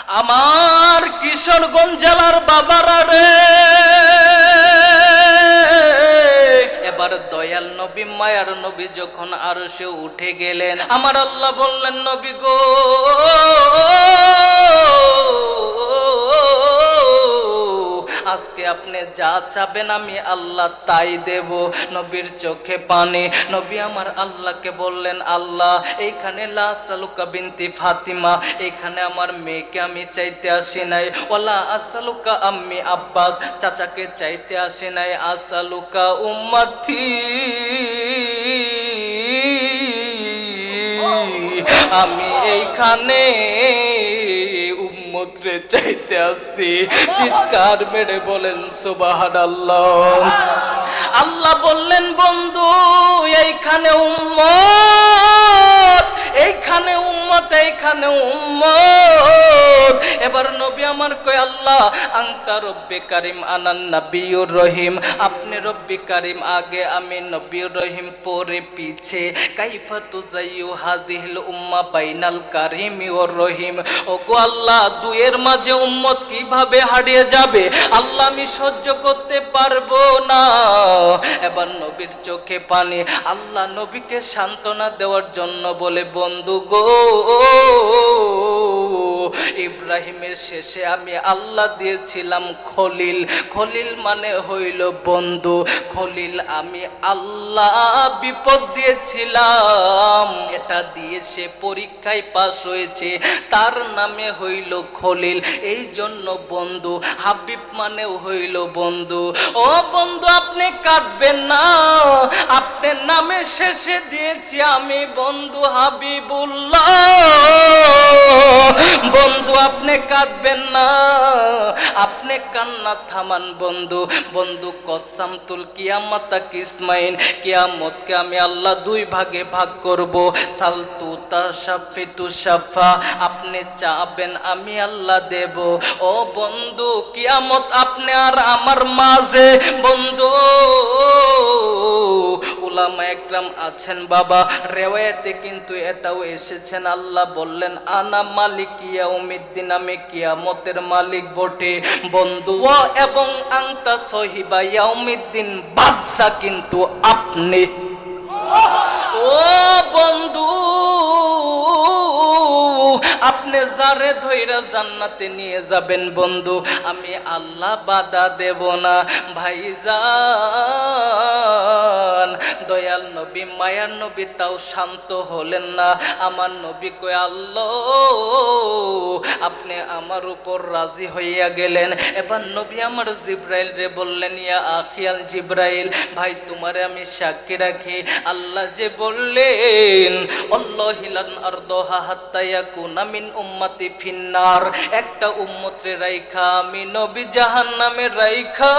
আমার কিশোরগঞ্জ জেলার বাবারা রে, এবার দয়াল নবী মায়ার নবী যখন আরশে উঠে গেলেন, আমার আল্লাহ বললেন, নবী গো আজকে আপনি যা চাবেন আমি আল্লাহ তাই দেব। নবীর চোখে পানি। নবী আমার আল্লাহকে বললেন, আল্লাহ এইখানে লা সালুকা বিনতি ফাতিমা, এইখানে আমার মেয়েকে আমি চাইতে আসি নাই। ওয়ালা আসালুকা আম্মি আব্বাস, চাচাকে চাইতে আসি নাই। আসালুকা উম্মতি, আমি এইখানে উম্মতরে চাইতে আসছি। চিৎকার মেরে বলেন সুবহানাল্লাহ। আল্লাহ বললেন, বন্ধু এইখানে উম্মত, এইখানে উম্মত, এইখানে উম্মত। এবার নবী আমার কয়, আল্লাহ আনতা রব্বে কারিম আনান নবিয়ুর রহিম, আপনি রব্বে কারিম আগে, আমি নবিয়ুর রহিম পরে পিছে। কাইফা তুজাইয়ু হাযিহিল উম্মাহ বাইনাল কারিমি ওয়ার রহিম। ওগো আল্লাহ, দুয়ের মাঝে উম্মত কিভাবে হারিয়ে যাবে আল্লাহ আমি সহ্য করতে পারবো না। এবার নবীর চোখে পানি। আল্লাহ নবীকে সান্ত্বনা দেওয়ার জন্য বলে, বন্ধু গো ইব্রাহিমের শেষে আমি আল্লাহ দিয়েছিলাম খলিল। খলিল মানে হইল বন্ধু। খলিল আমি আল্লাহ বিপদ দিয়েছিলাম, এটা দিয়ে সে পরীক্ষায় পাস হয়েছে, তার নামে হইল খলিল। এই জন্য বন্ধু। হাবিব মানে হইল বন্ধু। ও বন্ধু আপনি কাঁদবেন না, আপনার নামে শেষে দিয়েছি আমি বন্ধু হাবিবুল্লাহ। বন্ধু আপনি কাঁদবেন না, আপনি কান্না থামান বন্ধু। বন্ধু কসম তুল কিয়ামতা কিসমাইন, কিয়ামতকে আমি আল্লাহ দুই ভাগে ভাগ করব। সালতু তাশাফিতু শাফা, আপনি চাবেন আমি আল্লাহ দেব। ও বন্ধু কিয়ামত আপনি আর আমার মাঝে। বন্ধু উলামা একরাম আছেন বাবা, রেওয়ায়েতে কিন্তু এটাও এসেছেন, আল্লাহ বললেন আনা মালিক ইয়াউমিদ্দিন, আমি কিয়ামতের মালিক বটে বন্ধু। এবং আনতা সহিবা ইয়াউমিদ্দিন, বাদশা কিন্তু আপনি। ও বন্ধু আপনি যারে ধইরা জান্নাতে নিয়ে যাবেন বন্ধু, আমি আল্লাহ বাধা দেব না। ভাইজান দয়াল নবী মায়ার নবী তাও শান্ত হলেন না। আমার নবী কয়, আল্লাহ আপনি আমার উপর রাজি হইয়া গেলেন। এবার নবী আমার জিব্রাইল রে বললেন, ইয়া আখিয়াল জিব্রাইল, ভাই তোমারে আমি সাক্ষী রাখি, আল্লাহ যে বললেন আল্লাহিলান আরদহা হাত্তা ইয়াকুনা মিন উম্মতি ফিন্নার, একটা উম্মতরে রাইখা আমি নবী জাহান্নামে রাইখা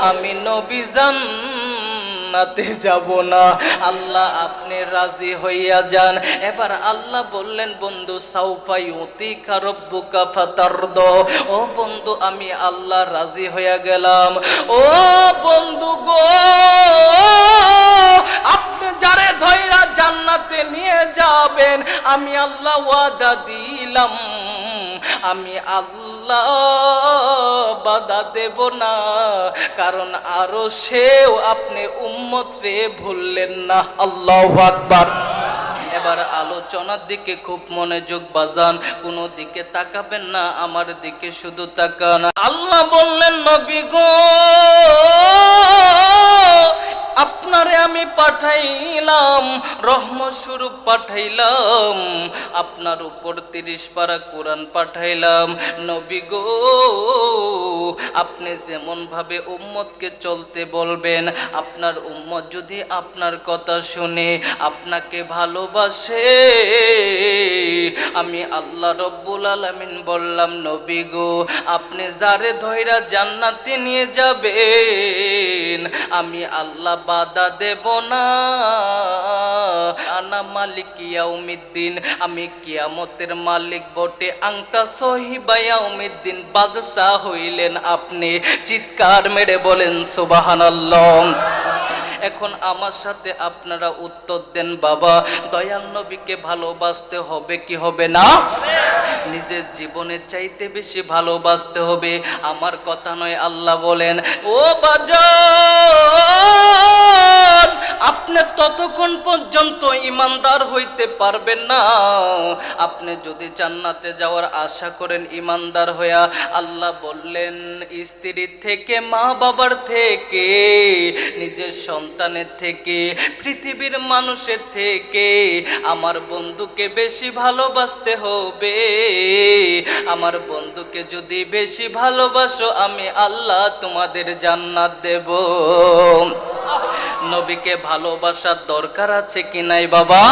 আমি নবী জান্নাতে যাব না। আল্লাহ আপনি রাজি হইয়া যান। এবার আল্লাহ বললেন, বন্ধু সাউফা ইউতিকা রাব্বুকা ফাতারদ। ও বন্ধু আমি আল্লাহ রাজি হইয়া গেলাম। ও বন্ধু গো আপনি যারে ধইরা জান্নাতে নিয়ে যাবেন আমি আল্লাহ ওয়াদা দিলাম, আমি আল্লাহ বাধা দেব না। কারণ আরো সেও আপনি উম্মত রে ভুললেন না। আল্লাহু আকবার। এবার আলোচনার দিকে খুব মনোযোগ বাজান, কোনো দিকে তাকাবেন না, আমার দিকে শুধু তাকান। আল্লাহ বললেন, নবী গো আপনারে আমি পাঠাইলাম, রহমত স্বরূপ পাঠাইলাম, আপনার উপর 30 পারা কোরআন পাঠাইলাম। নবী গো আপনি যেমন ভাবে উম্মতকে চলতে বলবেন, আপনার উম্মত যদি আপনার কথা শুনে আপনাকে ভালোবাসে, আমি আল্লাহ রব্বুল আলামিন বললাম, নবী গো আপনি যারে ধইরা জান্নাতে নিয়ে যাবেন আমি আল্লাহ বাধা দেব না। আনা মালিক ইয়াউমিদ্দিন, আমি কিয়ামতের মালিক বটে। আংটা সহিবা ইয়াউমিদ্দিন, বাদশা হইলেন আপনি। চিৎকার মেরে বলেন সুবহানাল্লাহ। এখন আমার সাথে আপনারা উত্তর দেন বাবা, দয়াল নবীকে ভালোবাসতে হবে কি হবে না? নিজের জীবনের চাইতে বেশি ভালোবাসতে হবে। আমার কথা নয়, আল্লাহ বলেন, ও বাজার, আপনি ততক্ষণ পর্যন্ত ইমানদার হইতে পারবেন না, আপনি যদি জান্নাতে যাওয়ার আশা করেন ইমানদার হইয়া। আল্লাহ বললেন, স্ত্রীর থেকে, মা বাবার থেকে, নিজের সন্তানের থেকে, পৃথিবীর মানুষের থেকে আমার বন্ধুকে বেশি ভালোবাসতে হবে। আমার বন্ধুকে যদি বেশি ভালোবাসো, আমি আল্লাহ তোমাদের জান্নাত দেব। নবীকে ভালোবাসার দরকার আছে কি নাই বাবা?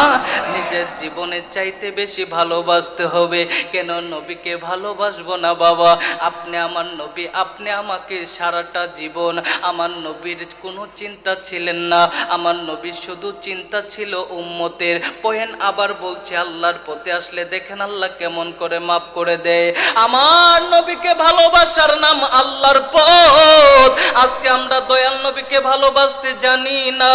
নিজের জীবনের চাইতে বেশি ভালোবাসতে হবে। কেন নবীকে ভালোবাসবো না বাবা? আপনি আমার নবী, আপনি আমাকে সারাটা জীবন, আমার নবীর কোনো চিন্তা ছিলেন না। আমার নবীর শুধু চিন্তা ছিল উম্মতের। পয়েন্ট আবার বলছে, আল্লাহর পথে আসলে দেখেন আল্লাহ কেমন করে মাফ করে দেয়। আমার নবীকে ভালোবাসার নাম আল্লাহর পথ। আজকে আমরা দয়াল নবীকে ভালোবাসতে জানি না,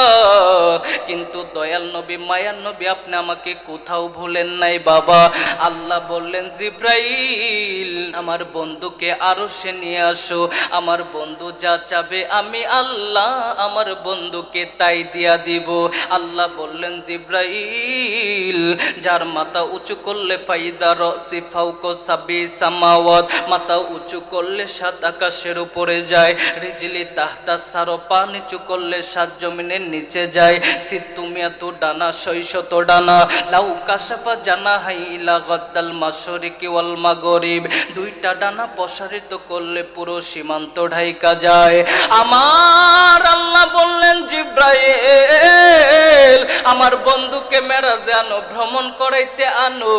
কিন্তু দয়াল নবী, মায়ার নবী, আপনি আমাকে কোথাও ভুলেন নাই বাবা। আল্লাহ বললেন, জিব্রাইল আমার বন্ধুকে আরশে নিয়ে আসো। আমার বন্ধু যা চাবে আমি আল্লাহ আমার বন্ধুকে তাই দিয়া দিব। আল্লাহ বললেন, জিব্রাইল যার মাথা উঁচু করলে ফাইদা রসি ফাউকো সাবি সামাওয়াত, মাথা উঁচু করলে সাত আকাশের উপরে যায়। রিজলি তাহতা সারো, পা নিচু করলে সাত জমিনের নিচে যায়। সিতুমিয়াত ডানা, 600 ডানা। লাউ কাশাফা জানা হাই ইলা গদ্দাল মাশরিকি ওয়াল মাগরিব, দুইটা ডানা প্রসারিত করলে পুরো সীমান্ত ঢাইকা যায়। আমার আল্লাহ বললেন, জিব্রাইল আমার বন্ধুকে মেরাজে আনো, ভ্রমণ করাইতে আনো।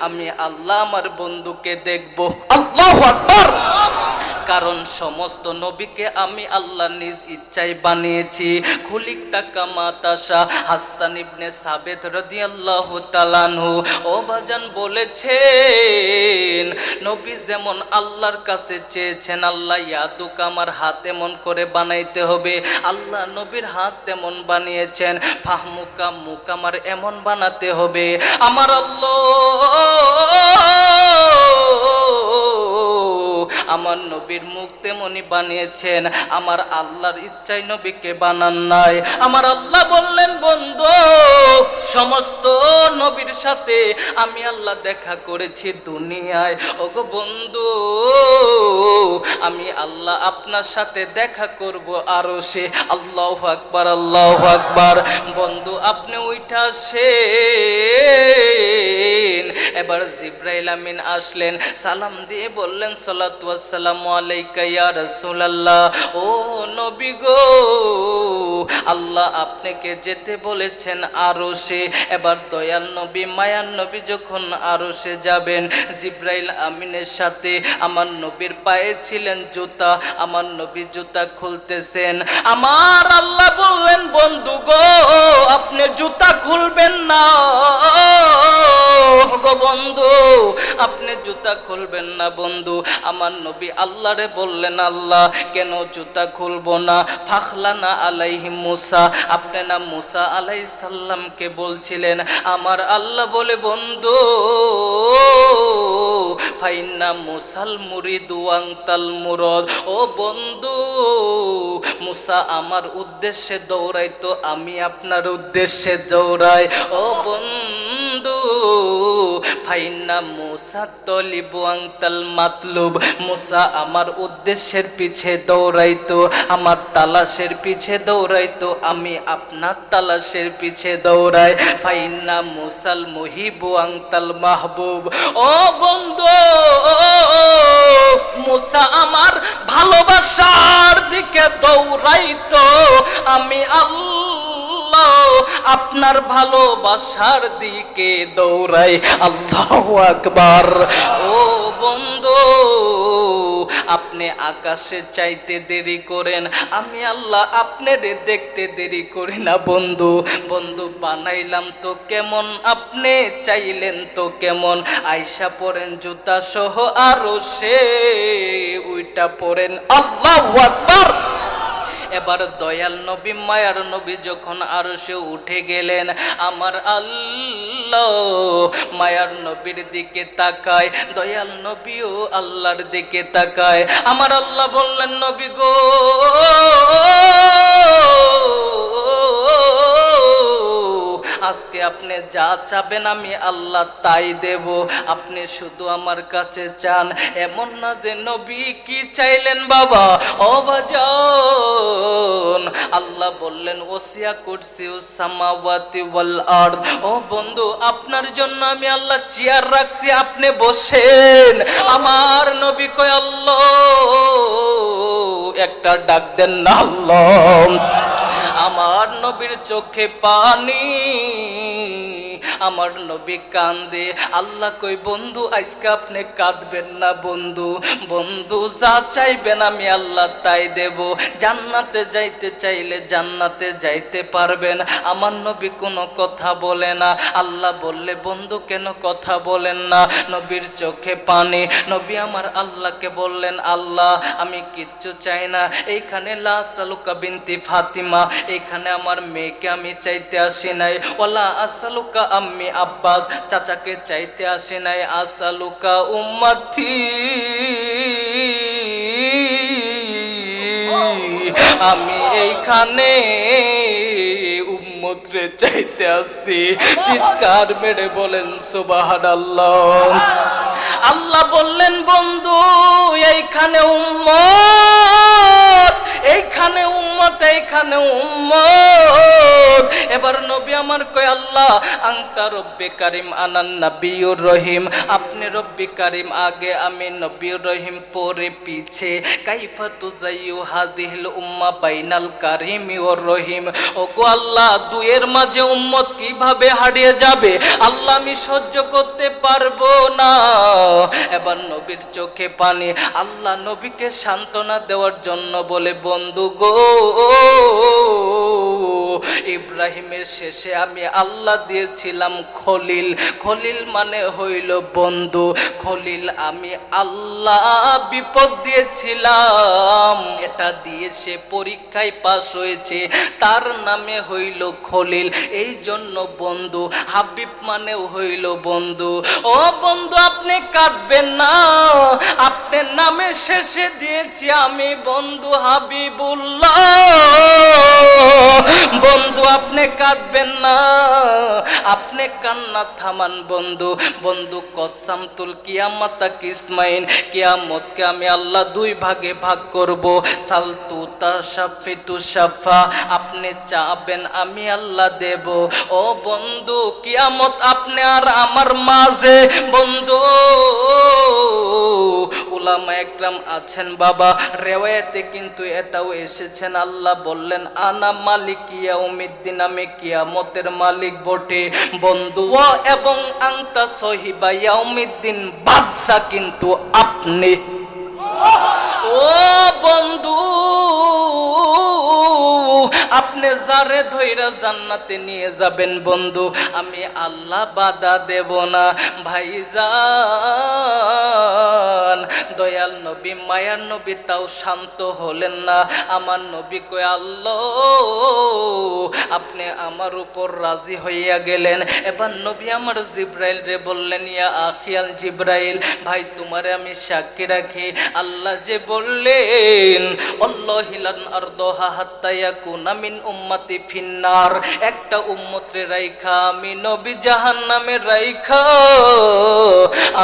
আমি আল্লাহ আমার বন্ধুকে দেখব। আল্লাহু আকবার। কারণ সমস্ত নবীকে আমি আল্লাহ নিজ ইচ্ছায় বানিয়েছি। খুলিকতা কামা তাশা। হাসান ইবনে সাবিত রাদিয়াল্লাহু তাআলা আনহু ও বাজান বলেছেন, নবী যেমন আল্লাহর কাছে চেয়েছেন, আল্লাহ ইয়াদুক আমার হাত এমন করে বানাইতে হবে, আল্লাহ নবীর হাত তেমন বানিয়েছেন। ফাহমুকা মুখ আমার এমন বানাতে হবে। আমার আল্লাহ আমার নবীর মুখ তেমনি বানিয়েছেন। আমার আল্লাহর ইচ্ছায় নবীকে বানান নাই। আমার আল্লাহ বললেন, বন্ধু সমস্ত নবীর সাথে আমি আল্লাহ দেখা করেছি দুনিয়ায়। ওগো বন্ধু, আমি আল্লাহ আপনার সাথে দেখা করব আরশে। আল্লাহু আকবার, আল্লাহু আকবার। বন্ধু আপনি উইঠা আসেন। এবার জিব্রাইল আমিন আসলেন, সালাম দিয়ে বললেন, সালাতু ওয়াসসালামু আলাইকা ইয়া রাসূলুল্লাহ। ও নবী গো, আল্লাহ আপনাকে যেতে বলেছেন আরশে। এবার দয়াল নবী, মায়ার নবী যখন আরশে যাবেন, জিব্রাইল আমিনের সাথে আমার নবীর পায়ে ছিলেন জুতা। আমার নবী জুতা খুলতেছেন। আমার আল্লাহ বললেন, বন্ধু গো আপনি জুতা খুলবেন না। গো বন্ধু আপনি জুতা খুলবেন না। বন্ধু আমার নবী আল্লাহরে বললেন, আল্লাহ কেন জুতা খুলবো না? ফাখলানা আলাইহি মুসা, আপনি না মুসা আলাইহিস সালামকে বলছিলেন। আমার আল্লাহ বলে, বন্ধু ফাইন্না মুসাল মুরিদু আনতাল মুরাদ। ও বন্ধু, মুসা আমার উদ্দেশ্যে দৌড়াইতো, আমি আপনার উদ্দেশ্যে দৌড়াই। ও বন্ধু ফাইন্না মুসা তলিবু আনতাল মাতলুব, মুসা আমার উদ্দেশ্যের পিছে দৌড়াইতো, আমার তালাশের পিছে দৌড়াইতো, আমি আপনার তালাশের পিছে দৌড়াই। ফাইন্না মুসাল মুহিবু আনতাল মাহবুব। ও বন্ধু, মুসা আমার ভালোবাসার দিকে দৌড়াইতো, আমি আল্লাহ আপনার ভালোবাসার দিকে দৌড়াই। আল্লাহু আকবার। ও বন্ধু আপনি আকাশে চাইতে দেরি করেন, আমি আল্লাহ আপনারে দেখতে দেরি করি না। বন্ধু বন্ধু বানাইলাম তো কেমন, আপনি চাইলেন তো কেমন। আয়সা পড়েন জুতা সহ আরশে উইটা পড়েন। আল্লাহু আকবার। এবার দয়াল নবী মায়ার নবী যখন আরশে উঠে গেলেন, আমার আল্লাহ মায়ার নবীর দিকে তাকায়, দয়াল নবীও আল্লাহর দিকে তাকায়। আমার আল্লাহ বললেন, নবী গো আজকে আপনি যা চাবেন আমি আল্লাহ তাই দেব, আপনি শুধু আমার কাছে চান। এমন না যে নবী কি চাইলেন বাবা, ও বাজান, আল্লাহ বললেন ওসিয়া কুরসিউস সামাওয়াতি ওয়াল আরদ। ও বন্ধু, আপনার জন্য আমি আল্লাহ চেয়ার রাখছি, আপনি বসেন। আমার নবী কয় আল্লাহ, একটা ডাক দেন না আল্লাহ। আমার নবীর চোখে পানি, আমার নবী কান্দে। আল্লাহ কই বন্ধু আজকে আপনি কাঁদবেন না বন্ধু, বন্ধু যা চাইবেন আমি আল্লাহ তাই দেব। জান্নাতে যাইতে চাইলে জান্নাতে যাইতে পারবেন। আমার নবী কোনো কথা বলে না। আল্লাহ বললে বন্ধু কেন কথা বলেন না? নবীর চোখে পানি। নবী আমার আল্লাহকে বললেন, আল্লাহ আমি কিচ্ছু চাই না, এইখানে লা সালুকা বিনতি ফাতিমা, এইখানে আমার মেয়েকে আমি চাইতে আসি নাই। ওয়ালা আসালুকা আম্মি আব্বাস, চাচাকে চাইতে আসি নাই। আসালুকা উম্মতি, আমি এইখানে উম্মতরে চাইতে আসি। চিৎকার মেরে বলেন সুবহানাল্লাহ। আল্লাহ বললেন বন্ধু এইখানে উম্মত, এইখানে উম্মত, এইখানে উম্মত। এবার নবী আমার কয় আল্লাহ আনতা রব্বে কারিম আনান নবিয়ুর রহিম, আপনি রব্বি কারিম আগে, আমি নবিয়ুর রহিম পরে পিছে। কাইফা তুজাইয়ু হাদিহিল উম্মাহ বাইনাল কারিমি ওর রহিম। ওগো আল্লাহ দুয়ের মাঝে উম্মত কিভাবে হারিয়ে যাবে? আল্লাহ আমি সহ্য করতে পারবো না। এবার নবীর চোখে পানি। আল্লাহ নবীকে সান্ত্বনা দেওয়ার জন্য বলে, বন্ধু গো ইব্রাহিমের শেষে আমি আল্লাহ দিয়েছিলাম খলিল। খলিল মানে হইল বন্ধু। খলিল আমি আল্লাহ বিপদ দিয়েছিলাম, এটা দিয়ে সে পরীক্ষায় পাস হয়েছে, তার নামে হইল খলিল। এই জন্য বন্ধু। হাবিব মানেও হইল বন্ধু। ও বন্ধু আপনি কাঁদবেন না, আপনার নামে শেষে দিয়েছি আমি বন্ধু হাবিবুল্লাহ। বন্ধু আপনি কাঁদবেন না, আপনি কান্না থামান বন্ধু। বন্ধু কসম তুল কিয়ামতা কিসমাইন, কিয়ামতকে আমি আল্লাহ দুই ভাগে ভাগ করব। সালতু তাশাফিতু শাফা, আপনি চাবেন আমি আল্লাহ দেব। ও বন্ধু কিয়ামত আপনি আর আমার মাঝে। বন্ধু উলামা একরাম আছেন বাবা, রেওয়ায়াতে কিন্তু এটাও এসেছেন, আল্লাহ বললেন আনা মালিক ইয়াউমিদ্দিন, আমি কিয়ামতের মালিক বটে বন্ধু। এবং আনতা সহিবা ইয়াউমিদ্দিন, বাদশা কিন্তু আপনি। ও বন্ধু আপনি যারে ধইরা জান্নাতে নিয়ে যাবেন বন্ধু, আমি আল্লাহ বাধা দেব না। ভাইজান দয়াল নবী মায়ার নবী তাও শান্ত হলেন না। আমার নবী কয় আল্লাহ আপনি আমার উপর রাজি হইয়া গেলেন। এবার নবী আমার জিব্রাইল রে বললেন, ইয়া আখিয়াল জিব্রাইল, ভাই তোমারে আমি সাক্ষী রাখি, আল্লাহ যে বললেন আল্লাহিলান আরদোহা হাত্তা ইয়াকুনা মিন উম্মতি ফিন্নার, একটা উম্মতরে রাইখা আমি নবী জাহান্নামে রাইখা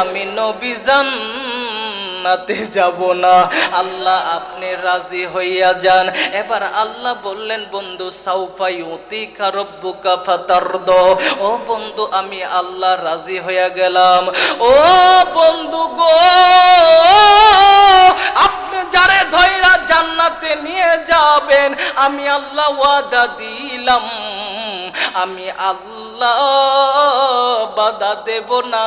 আমি নবী জান্নাতে যাব না। আল্লাহ আপনি রাজি হইয়া যান। এবার আল্লাহ বললেন বন্ধু সাউফা ইউতিকা রব্বুকা ফাতারদ। ও বন্ধু আমি আল্লাহ রাজি হইয়া গেলাম। ও বন্ধু গো আপনি যারে ধইরা জান্নাতে নিয়ে যাবেন আমি আল্লাহ ওয়াদা দিলাম, আমি আল্লাহ বাধা দেব না।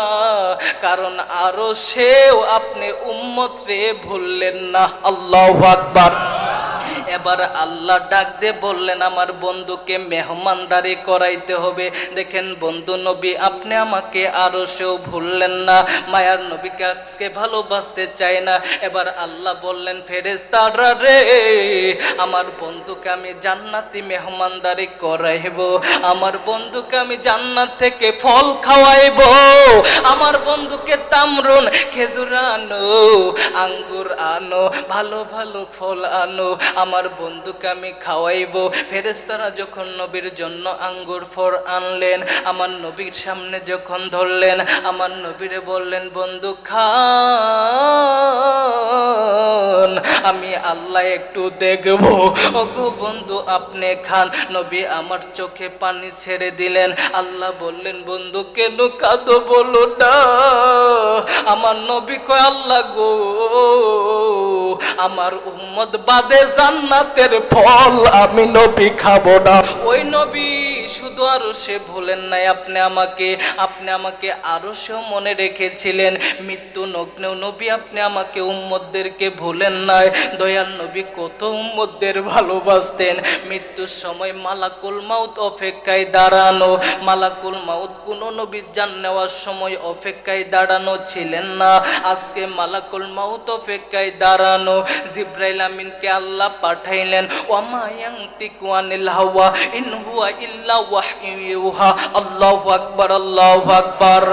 কারণ আরো সেও আপনি উম্মত রে ভুললেন না। আল্লাহু আকবার। এবার আল্লাহ ডাক দিয়ে বললেন আমার বন্ধুকে মেহমানদারি করাইতে হবে। দেখেন বন্ধু নবী আপনি আমাকে আরো সেও ভুললেন না, মায়ার নবীকে আজকে ভালোবাসতে চায় না। এবার আল্লাহ বললেন ফেরেশতারা রে, আমার বন্ধুকে আমি জান্নাতি মেহমানদারি করাইব, আমার বন্ধুকে আমি জান্নাত থেকে ফল খাওয়াইব, আমার বন্ধুকে তামরুন খেজুর আনো, আঙ্গুর আনো, ভালো ভালো ফল আনো, আমার বন্ধুকে আমি খাওয়াইব। ফেরেশতারা যখন নবীর জন্য আঙ্গুর ফল আনলেন, আমার নবীর সামনে যখন ধরলেন, আমার নবীরে বললেন বন্ধু খান, আমি আল্লাহ একটু দেখব। ওগো বন্ধু আপনি খান। নবী আমার চোখে পানি ছেড়ে দিলেন। আল্লাহ বললেন বন্ধু কেন কাঁদো বলো না? আমার নবী কয় আল্লাহ গো, আমার উম্মত বাদে জান্নাতের ফল আমি নবী খাবো না। ওই নবী শুধু আরো সে ভুলেন নাই আপনি আমাকে আরো সেও মনে রেখেছিলেন। মৃত্যু নগ্নেও নবী আপনি আমাকে উম্মতদেরকে ভুলেন নাই। দয়াল নবী কত উম্মতদের ভালোবাসতেন। মৃত্যুর সময় মালাকুল মাউত অপেক্ষায় দাঁড়ানো, মালাকুল মাউত কোন নবীর জান নেওয়ার সময় অপেক্ষায় দাঁড়ানো ছিলেন না, আজকে মালাকুল মাউত অপেক্ষায় দাঁড়ানো। জিব্রাইল আমিনকে আল্লাহ পাঠাইলেন, ওয়ামা ইয়ানতিকু আনিল হাওয়া ইন হুয়া ইল্লা ওয়াহয়ুন ইউহা। আল্লাহু আকবার, আল্লাহু আকবার।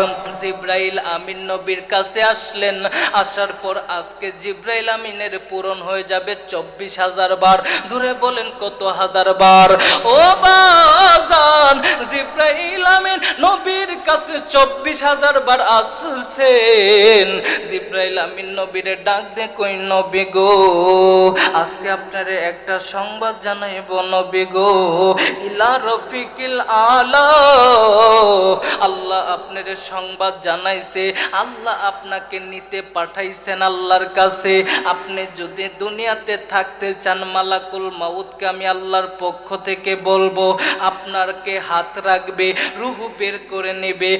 জিব্রাইল আমিন নবীর কাছে আসলেন, আসার পর আজকে জিব্রাইল আমিনের পূরণ হয়ে যাবে 24,000 বার। জোরে বলেন কত হাজার বার? ও বাজান, জিব্রাইল আমিন নবীর কাছে 24,000 বার আসছেন। জিব্রাইল আমিন নবীরে ডাক দে কই নবী গো, আজকে আপনারে একটা সংবাদ জানাইব নবী গো, ইলা রফিকিল আলা, আল্লাহ আপনারে সংবাদ জানাইছে, আল্লাহ আপনাকে নিতে পাঠাইছেন আল্লাহর কাছে। আপনি যদি দুনিয়াতে থাকতে চান, মালাকুল মাউতকে আমি আল্লাহর পক্ষ থেকে বলবো আপনারকে হাত রাখবে, রূহ বের করে নেবে।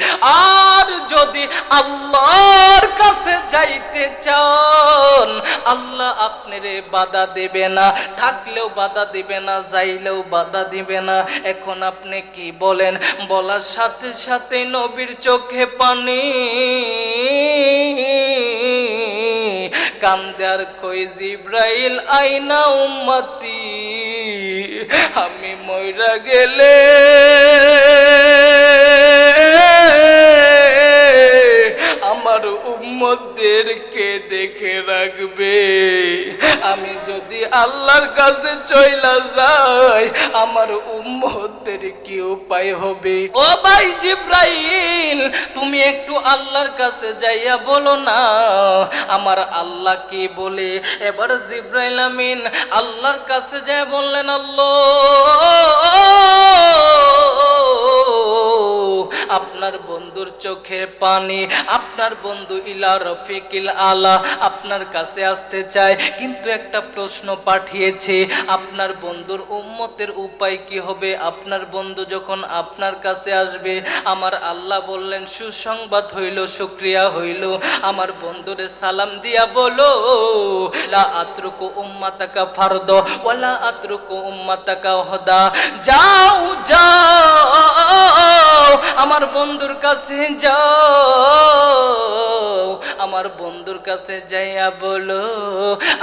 আর যদি আল্লাহর কাছে যাইতে চান, আল্লাহ আপনারে বাধা দেবে না, থাকলেও বাধা দিবে না, যাইলেও বাধা দিবে না। এখন আপনি কি বলেন? বলার সাথে সাথে নবীর চোখে পানি, কান্দার কই জিব্রাইল আইনা উম্মতি, আমি মইরা গেলে আমার উম্মতদেরকে দেখে রাখবে, আমি যদি আল্লাহর কাছে চইলা যাই আমার উম্মতদের কি উপায় হবে? ও ভাই জিব্রাইল, তুমি একটু আল্লাহর কাছে যাইয়া বলো না আমার আল্লাহ কি বলে। এবার জিব্রাইল আমিন আল্লাহর কাছে যায় বললেন, আল্লাহ আপনার বন্ধুর চোখের পানি, আপনার বন্ধু ইলা রফিকিল আলা আপনার কাছে আসতে চায়, কিন্তু একটা প্রশ্ন পাঠিয়েছে, আপনার বন্ধুর উম্মতের উপায় কি হবে? আপনার বন্ধু যখন আপনার কাছে আসবে, আমার আল্লাহ বললেন সুসংবাদ হইল, শুকরিয়া হইল, আমার বন্ধুরে সালাম দিয়া বলো লা আতরুকু উম্মাতাকা ফারদ ওয়ালা আতরুকু উম্মাতাকা ওহদা। যাও যাও আমার বন্ধুর কাছে যাও, আমার বন্ধুর কাছে যাইয়া বলো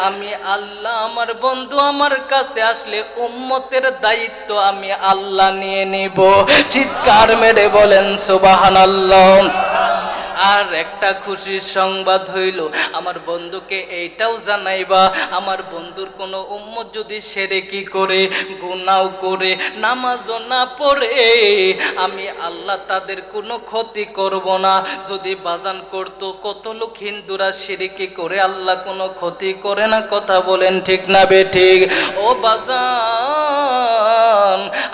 আমি আল্লাহ, আমার বন্ধু আমার কাছে আসলে উম্মতের দায়িত্ব আমি আল্লাহ নিয়ে নিব। চিৎকার মেরে বলেন সুবহানাল্লাহ। আর একটা খুশির সংবাদ হইল, আমার বন্ধুকে এইটাও জানাইবা, আমার বন্ধুর কোনো উম্মত যদি শিরকি করে, গুনাহ করে, নামাজও না পড়ে, আমি আল্লাহ তাদের কোনো ক্ষতি করব না। যদি বাজান করতো, কত লোক হিন্দুরা শিরকি করে আল্লাহ কোনো ক্ষতি করে না, কথা বলেন ঠিক না বেঠিক? ও বাজান,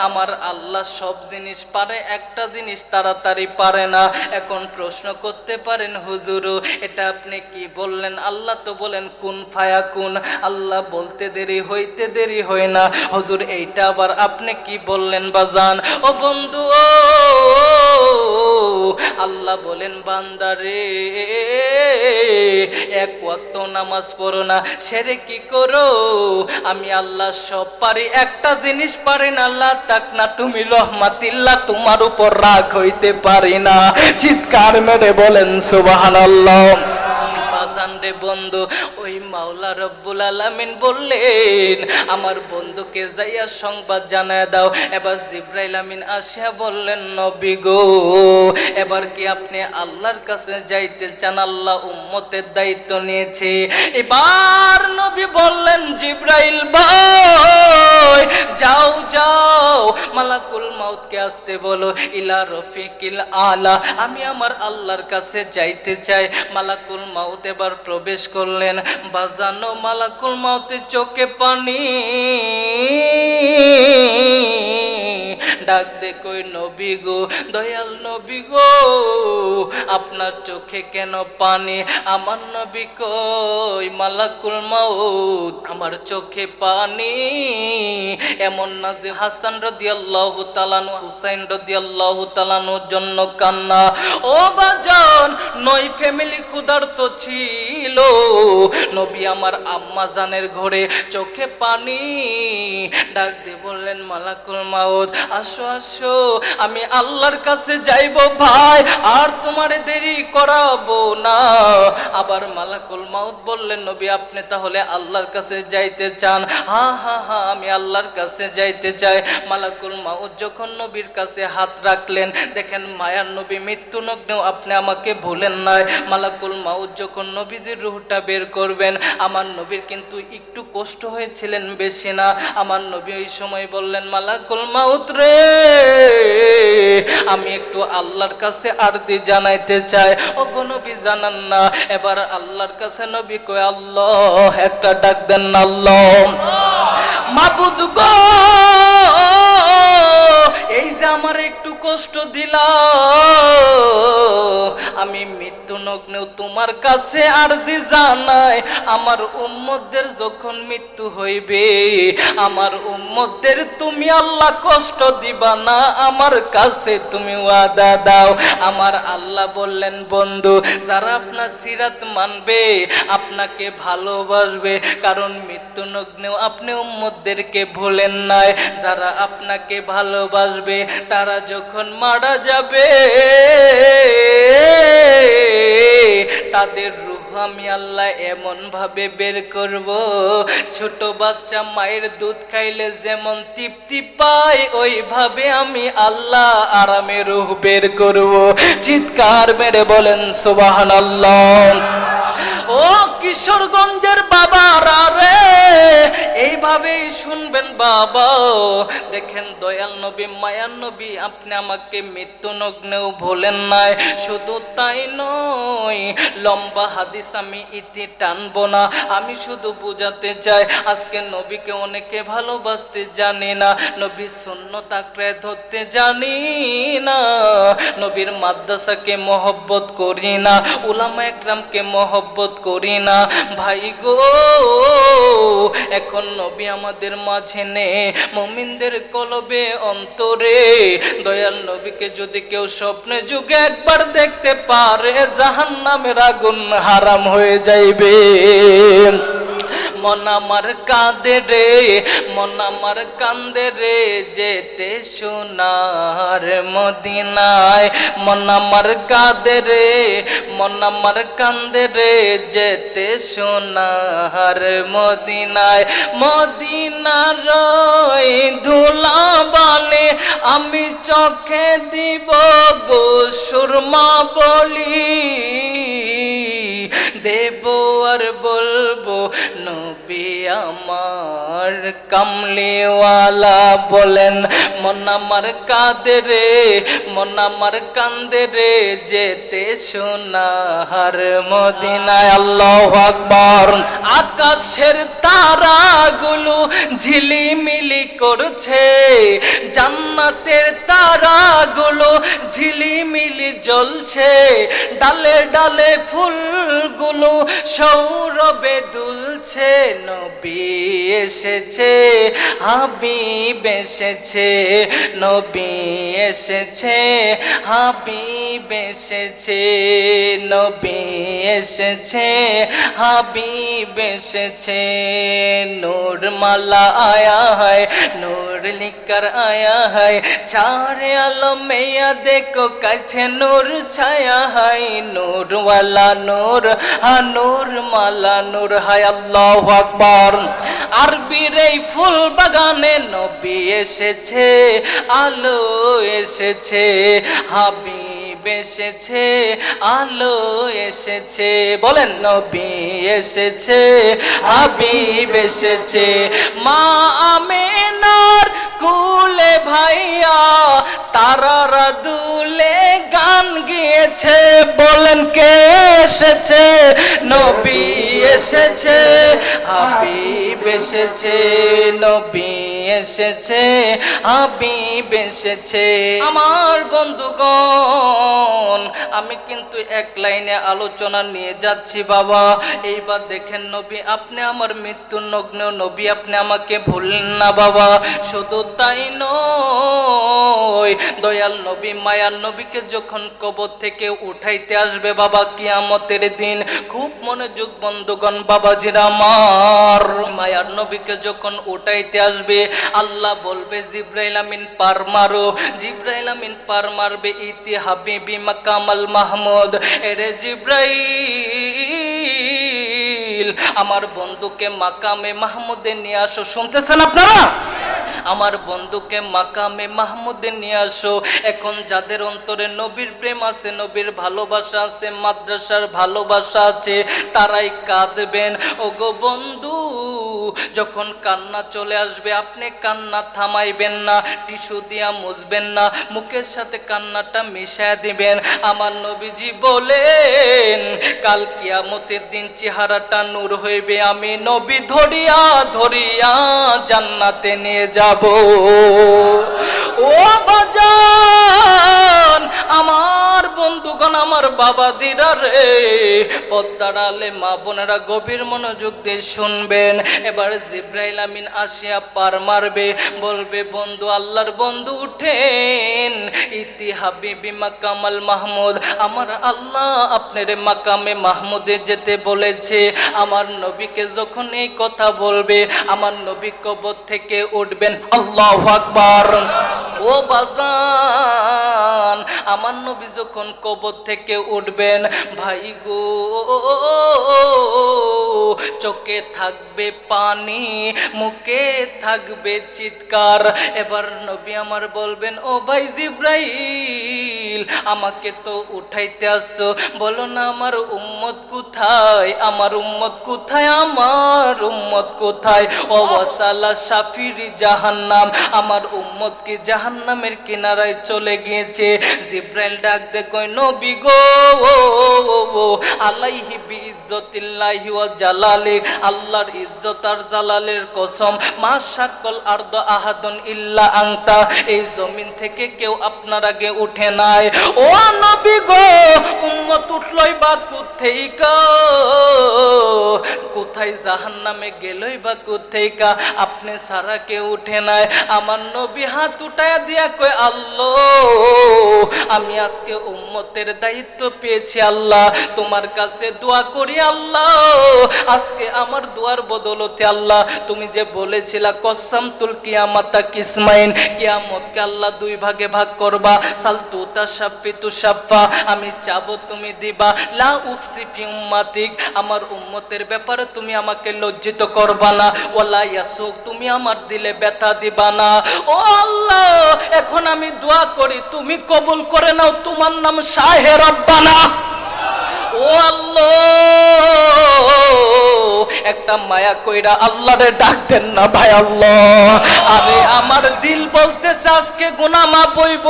আমার আল্লাহ সব জিনিস পারে, একটা জিনিস তাড়াতাড়ি পারে না। এখন প্রশ্ন করতে পারেন হুজুর এটা আপনি কি বললেন? আল্লাহ তো বলেন কুন ফায়াকুন, আল্লাহ বলতে দেরি হইতে দেরি হয় না। হুজুর এইটা আবার আপনি কি বললেন বাজান? ও বন্ধু, আল্লাহ বলেন বান্দারে এক ওয়াক্ত নামাজ পড়ো না, শিরকি করো। আমি আল্লাহ সব পারি, একটা জিনিস পারি না, আল্লাহ তাক না তুমি রহমাতিল্লাহ, তোমার উপর রাগ হইতে পারি না। চিৎকার মেরে বলেন সুবহানাল্লাহ। বাজান রে বন্ধু, ওই মাওলা রব্বুল আলামিন বললেন আমার বন্ধুকে যাইয়া সংবাদ জানায় দাও। এবার জিবরাইল আমিন আসিয়া বললেন নবী গো, এবার কি আপনি আল্লাহর কাছে যাইতে চান? আল্লাহ উম্মতের দায়িত্ব নিয়েছে। এবার নবী বললেন জিবরাইল ভাই যাও যাও, মালাকুল মাউতকে আসতে বলো, ইলা রফিকিল আলা, আমি আমার আল্লাহর কাছে যাইতে চাই। মালাকুল মাউত এবার প্রবেশ করলেন। বাজানো মালাকুল মাউতের চোখে পানি, ডাক দে কই নবী গো, দয়াল নবী গো, আপনার চোখে কেন পানি? আমার নবী কই মালাকুল মাউত আমার চোখে পানি এমন না যে হাসান রাদিয়াল্লাহু তাআলা হুসাইন রাদিয়াল্লাহু তাআলার জন্য কান্না। ও বাজান, নয় ফ্যামিলি ক্ষুধার্ত ছিল, নবী আমার আম্মা জানের ঘরে চোখে পানি। ডাক দিয়ে বললেন মালাকুল মাউত আসো আসো, আমি আল্লাহর কাছে যাইব ভাই, আর তোমারে দেরি করাবো না। আবার মালাকুল মাউত বললেন নবী আপনি তাহলে আল্লাহর কাছে যাইতে চান? হা হা হা, আমি আল্লাহর কাছে যাইতে চাই। মালাকুল মাউত যখন নবীর কাছে হাত রাখলেন, দেখেন মায়ার নবী মৃত্যু নগ্নেও আপনি আমাকে ভুলেন নাই। মালাকুল মাউত যখন নবীজির রূহটা বের করবেন, আমার নবীর কিন্তু একটু কষ্ট হয়েছিলেন, বেশি না। আমার নবী ওই সময় বললেন মালাকুল মাউত রে, আমি একটু আল্লাহর কাছে আরতি জানাইতে চাই। ওগো নবী জানান না। এবার আল্লাহর কাছে নবী কয় আল্লাহ, একটা ডাক দেন না, আল্লাহ মাবুদ গো, এই যে আমার একটু কষ্ট দিলা, আমি মৃত্যু নগ্নেও তোমার কাছে আরতি জানাই। আমার উম্মতদের যখন মৃত্যু হইবে, আমার উম্মতদের তুমি আল্লাহ কষ্ট দিবা না, আমার কাছে তুমি ওয়াদা দাও। আমার আল্লাহ বললেন বন্ধু, যারা আপনার সিরাত মানবে, আপনাকে ভালোবাসবে, কারণ মৃত্যু নগ্নেও আপনি উম্মতদেরকে ভুলেন নাই। যারা আপনাকে ভালোবাসবে, তারা যখন মারা যাবে, তাদের রূহ আমি আল্লাহ এমন ভাবে বের করব, ছোট বাচ্চা মায়ের দুধ খাইলে যেমন তৃপ্তি পায়, ওইভাবে আমি আল্লাহ আরামে রূহ বের করব। চিৎকার মেরে বলেন সুবহানাল্লাহ। ও কিশোরগঞ্জের বাবারা রে, এইভাবেই শুনবেন বাবা। দেখেন দয়াল নবী মায়ার নবী আপনি আমাকে মৃত্যু নগ্নেও ভোলেন নাই। শুধু তাই নয়, লম্বা হাদিস আমি ইতি টানবো না, আমি শুধু বুঝাতে চাই আজকে নবীকে অনেকে ভালোবাসতে জানি না, নবীর সুন্নাত আঁকড়ে ধরতে জানি না, নবীর মাদ্রাসাকে মহব্বত করি না, উলামা একরামকে মহব্বত করি না। ভাই গো, এখন নবী আমাদের মাঝে নেই, মুমিনদের কলবে অন্তরে। দয়াল নবীকে যদি কেউ স্বপ্নে যুগে একবার দেখতে পারে, জাহান্নামের আগুন হারাম হয়ে যাইবে। মন আমার কাঁদে রে, মন আমার কান্দে রে, যেতে সোনার মদিনায়। মন আমার কাঁদে রে, মন আমার কান্দে রে, যেতে সোনার মদিনায়। মদিনার ধুলা বালে আমি চোখে দিব গো সুরমা বলি, দেব আর বলবো নবী আমার কামলিওয়ালা। বলেন মন আমার কাঁদে রে, মন আমার কান্দে রে, যেতে সোনার মদিনায়। আল্লাহু আকবার। আকাশের তারাগুলো ঝিলিমিলি করছে, জান্নাতের তারাগুলো ঝিলিমিলি জ্বলছে, ডালে ডালে ফুলগুলো ফুলগুলো সৌরভে দুলছে, নবী এসেছে, হাবিব এসেছে, নবী এসেছে, হাবিব এসেছে, নবী এসেছে, হাবিব এসেছে। নূর মালা আয়া है, नूर लिखकर आया है, चारे आलम में या देखो कैसे नूर छाया है, नूर वाला नूर, हाँ नूर माला नूर है। अल्लाहु আকবার। আরবির এই ফুল বাগানে নবী এসেছে, আলো এসেছে, হাবিব এসেছে, আলো এসেছে। বলেন নবী এসেছে, হাবিব এসেছে। মা আমিনার কুলে ভাইয়া তারারা দুলে গান গিয়েছে। বলেন কে এসেছে? নবী এসেছে, হাবিব এসেছে, নবী এসেছে, হাবিব এসেছে। আমার বন্ধুগণ, আমি কিন্তু এক লাইনে আলোচনা নিয়ে যাচ্ছি বাবা। এইবার দেখেন নবী, আপনি আমার মৃত্যুর নগ্ন নবী, আপনি আমাকে ভুললেন না বাবা। শুধু তাই নয়, দয়াল নবী মায়ার নবীকে যখন কবর থেকে উঠাইতে আসবে বাবা কিয়ামতের দিন, খুব মনোযোগ বন্ধুগণ বাবাজিরা আমার, মায়ার নবীকে যখন উঠাইতে আসবে আল্লাহ বলবে জিব্রাইল আমিন পার মারো। জিব্রাইল আমিন পার মারবে, ইতি হাবিবি মাকামাল মাহমুদ। এরে জিব্রাইল, আমার বন্ধুকে মাকামে মাহমুদে নিয়ে আসো। শুনতেছেন আপনারা? আমার বন্ধুকে মাকামে মাহমুদে নিয়ে আসো। এখন যাদের অন্তরে নবীর প্রেম আছে, নবীর ভালোবাসা আছে, মাদ্রাসার ভালোবাসা আছে, তারাই কাঁদবেন। ওগো বন্ধু, যখন কান্না চলে আসবে আপনি কান্না থামাইবেন না, টিস্যু দিয়া মুছবেন না, মুখের সাথে কান্নাটা মিশায় দিবেন। আমার নবীজি বলেন কাল কিয়ামতের দিন চেহারাটা নূর হইবে, আমি নবী ধরিয়া ধরিয়া জান্নাতে নিয়ে যাব। ও বাজান, আমার বন্ধুগণ, আমার বাবা দিরা রে, পদ্মার আলে মা বোনেরা গভীর মনোযোগ দিয়ে শুনবেন। এবার জিব্রাইল আমিন আসিয়া পার মারবে, বলবে বন্ধু, আল্লাহর বন্ধু উঠেন, ইতি হাবিবি মাকামাল মাহমুদ। আমার আল্লাহ আপনারে মাকামে মাহমুদে যেতে বলেছে। আমার নবীকে যখন এই কথা বলবে, আমার নবী কবর থেকে উঠবেন। আল্লাহু আকবার। ও বাজান, আমার নবী যখন কবর থেকে উঠবেন, ভাই গো, চোখে থাকবে পানি, মুখে থাকবে চিৎকার। এবার নবী আমার বলবেন, ও ভাই জিব্রাইল, আমাকে তো উঠাইতে আসছো, বলো না আমার উম্মত কোথায়, আমার উম্মত কোথায়, আমার উম্মত কোথায়? ও ওয়াসালা শাফিরি জাহান্নাম, আমার উম্মত কি জাহান্নামের কিনারায় চলে গিয়েছে। জিব্রাইল ডাক দে কয়, নবী গো, আলাইহি বিইজ্জতিল্লাহি ওয়া জালালি, আল্লাহর ইজ্জত আর জালালের কসম, মা শাক্কল আরদ আহাদুন ইল্লা আনতা, এই জমিন থেকে কেউ আপনার আগে উঠে নাই। ও নবী গো, উম্মত উঠলই বা কোত্থেইকা, কোথায় জাহান্নামে গেলই বা কোত্থেইকা, আপনি সারা কেউ উঠে নাই। আমার নবী হাত উঠায়া দিয়া কয়, আল্লাহ, আমি আজকে উম্মতের দায়িত্ব পেয়েছি, আল্লাহ তোমার কাছে দোয়া করি, আল্লাহ আজকে আমার দোয়ার বদলতে আল্লাহ তুমি যে বলেছিলা কসামতুল কিয়ামাতা কিসমাইন, কিয়ামতকে আল্লাহ দুই ভাগে ভাগ করবা, সালতুতা শাফিতু শাফা, আমি চাবো তুমি দিবা, লা উকসি ফি উম্মাতিক, আমার উম্মতের ব্যাপারে তুমি আমাকে লজ্জিত করবা না, ওয়ালা ইয়াসুক, তুমি আমার দিলে ব্যথা দিবা না। ও আল্লাহ, এখন আমি দোয়া করি, তুমি কবুল করে নাও, তোমার নাম শাহে রব্বানা। ও আল্লাহ, একটা মায়া কইরা আল্লাহরে ডাক দেন না ভাই। আল্লাহ, আরে আমার দিল বলতেছে আজকে গুনাহ মাফ হইব,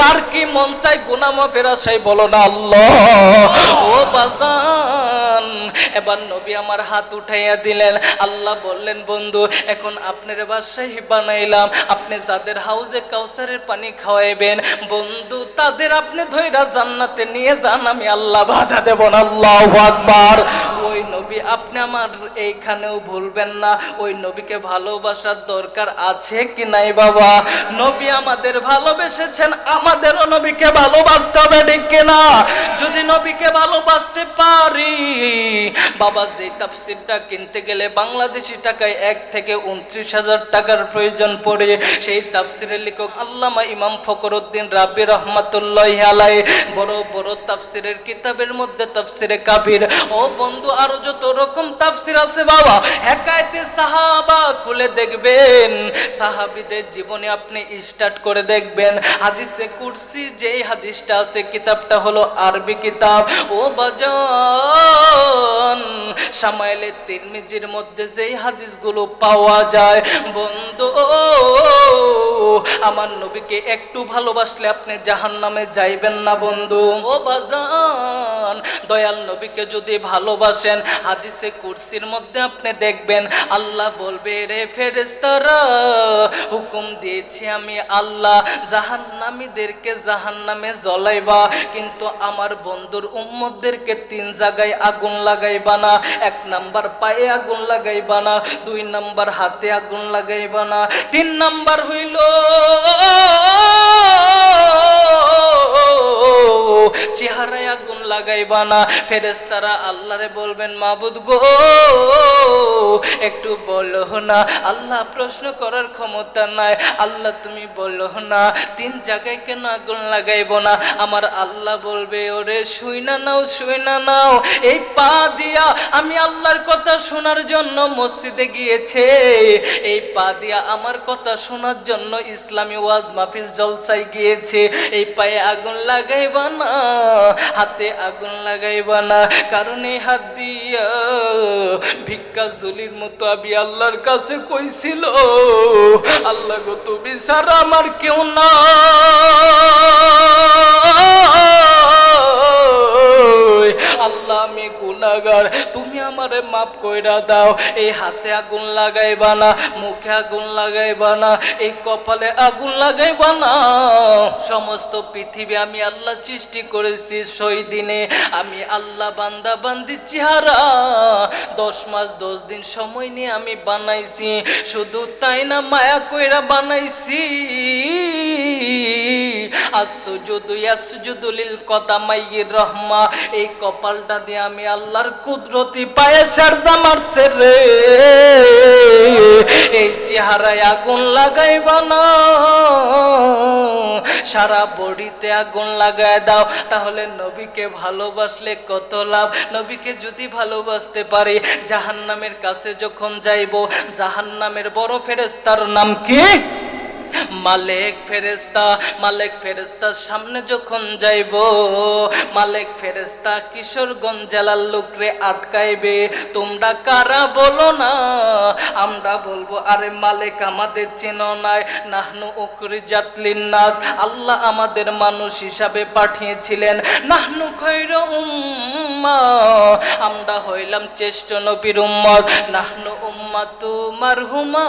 কার কি মন চাই গুনাহ মাফের আশায় বলো না আল্লাহ। ও বাজান, এবার নবী আমার হাত উঠাইয়া দিলেন। আল্লাহ বললেন, বন্ধু এখন আপনার বাদশাহী বানাইলাম, আপনি যাদের হাউজে কাউসারের পানি খাওয়াইবেন বন্ধু তাদের আপনি ধইরা জান্নাতে নিয়ে যান, আমি আল্লাহ বাধা দেব না। আল্লাহু আকবার। ওই নবী আপনি আমার এইখানেও ভুলবেন না। ওই নবীকে ভালোবাসার দরকার আছে কি নাই বাবা? নবী আমাদের ভালোবেসেছেন, আমাদেরও নবীকে ভালোবাসতে হবে, ঠিক কিনা? যদি নবীকে ভালোবাসতে পারি বাবা, যে তাফসিরটা কিনতে গেলে বাংলাদেশি টাকায় 1 থেকে 29,000 টাকার প্রয়োজন পড়ে, সেই তাফসিরের লেখক আল্লামা ইমাম ফখরুদ্দিন রাব্বি রহমাতুল্লাহি আলাইহি বড় বড় তাফসিরের কিতাবের মধ্যে তাফসিরে কাবির, ও বন্ধু আরো যত রকম তাফসির আছে বাবা, হেকায়েতে সাহাবা খুলে দেখবেন, সাহাবীদের জীবনে আপনি স্টার্ট করে দেখবেন। হাদিসে কুরসি যেই হাদিসটা আছে, কিতাবটা হলো আরবি কিতাব। ও বাজান, শামাইলে তিরমিজির মধ্যে যেই হাদিসগুলো পাওয়া যায় বন্ধু, আমার নবীকে একটু ভালোবাসলে আপনি জাহান্নামে যাইবেন না বন্ধু। ও বাজান, দয়াল নবীকে যদি ভালোবাসেন, হাদিসে কুরসির মধ্যে আপনি দেখবেন আল্লাহ বলবে, রে ফেরেশতারা হুকুম দিয়েছি আমি আল্লাহ জাহান্নামীদেরকে জাহান্নামে জ্বলাইবা, কিন্তু আমার বন্ধুর উম্মতদেরকে 3 জায়গায় আগুন লাগাইবা না। 1 নাম্বার পায়ে আগুন লাগাইবা না, 2 নাম্বার হাতে আগুন লাগাইবা না, 3 নাম্বার হইল চেহারায় আগুন লাগাইবা না। ফেরেশতারা আল্লাহরে বলবেন, মাবুদ গো একটু বলো না। আল্লাহ প্রশ্ন করার ক্ষমতা নাই। আল্লাহ তুমি বলো না 3 জায়গায় কেন আগুন লাগাইবো না? আমার আল্লাহ বলবে, ওরে শুইনা নাও, শুইনা নাও, এই পা দিয়া আমি আল্লাহর কথা শোনার জন্য মসজিদে গিয়েছে, এই পা দিয়া আমার কথা শোনার জন্য ইসলামী ওয়াজ মাহফিল জলসায় গিয়েছে, এই পায়ে আগুন লাগাইবা না, হাতে আগুন লাগাইবা না, কারণ এই হাত দিয়া ভিক্ষা ঝুলির মতো আমি আল্লাহর কাছে কইছিল, আল্লাহ গো তুমি ছাড়া আমার কেউ না, আল্লাহ আমি গুনাহগার, তুমি আমারে মাফ কইরা দাও। এই হাতে আগুন লাগাইবা না, মুখে আগুন লাগাইবা না, এই কপালে আগুন লাগাইবা না। সমস্ত পৃথিবী আমি আল্লাহ সৃষ্টি করেছি 6 দিনে, আমি আল্লাহ বান্দা বান্দি চেহারা 10 মাস 10 দিন সময় নিয়ে আমি বানাইছি। শুধু তাই না, মায়া কইরা বানাইছি। আসজুদু ইয়াসজুদু লিল কদামাইর রহমা, এই কপালটা দিয়ে আমি আল্লাহর কুদরতি পায়ে সেজদা মারছে রে। এই চেহারায় আগুন লাগাইবা না, সারা বডিতে আগুন লাগায় দাও। তাহলে নবীকে ভালোবাসলে কত লাভ। নবীকে যদি ভালোবাসতে পারি, জাহান্নামের কাছে যখন যাইব, জাহান্নামের বড় ফেরেশতার নাম কি? মালেক ফেরেশতা। মালেক ফেরেশতার সামনে যখন যাইব, মালেক ফেরেশতা কিশোরগঞ্জ জেলার লোকরে আটকাইবে, তোমরা কারা বলো না। আমরা বলবো, আরে মালেক আমাদের চেনো নাই, নাহনু উখরিজাত লিন্নাস, আল্লাহ আমাদের মানুষ হিসাবে পাঠিয়েছিলেন, নাহনু খায়রু উম্মাহ, আমরা হইলাম শ্রেষ্ঠ নবীর উম্মত, নাহনু উম্মাতু মারহুমা,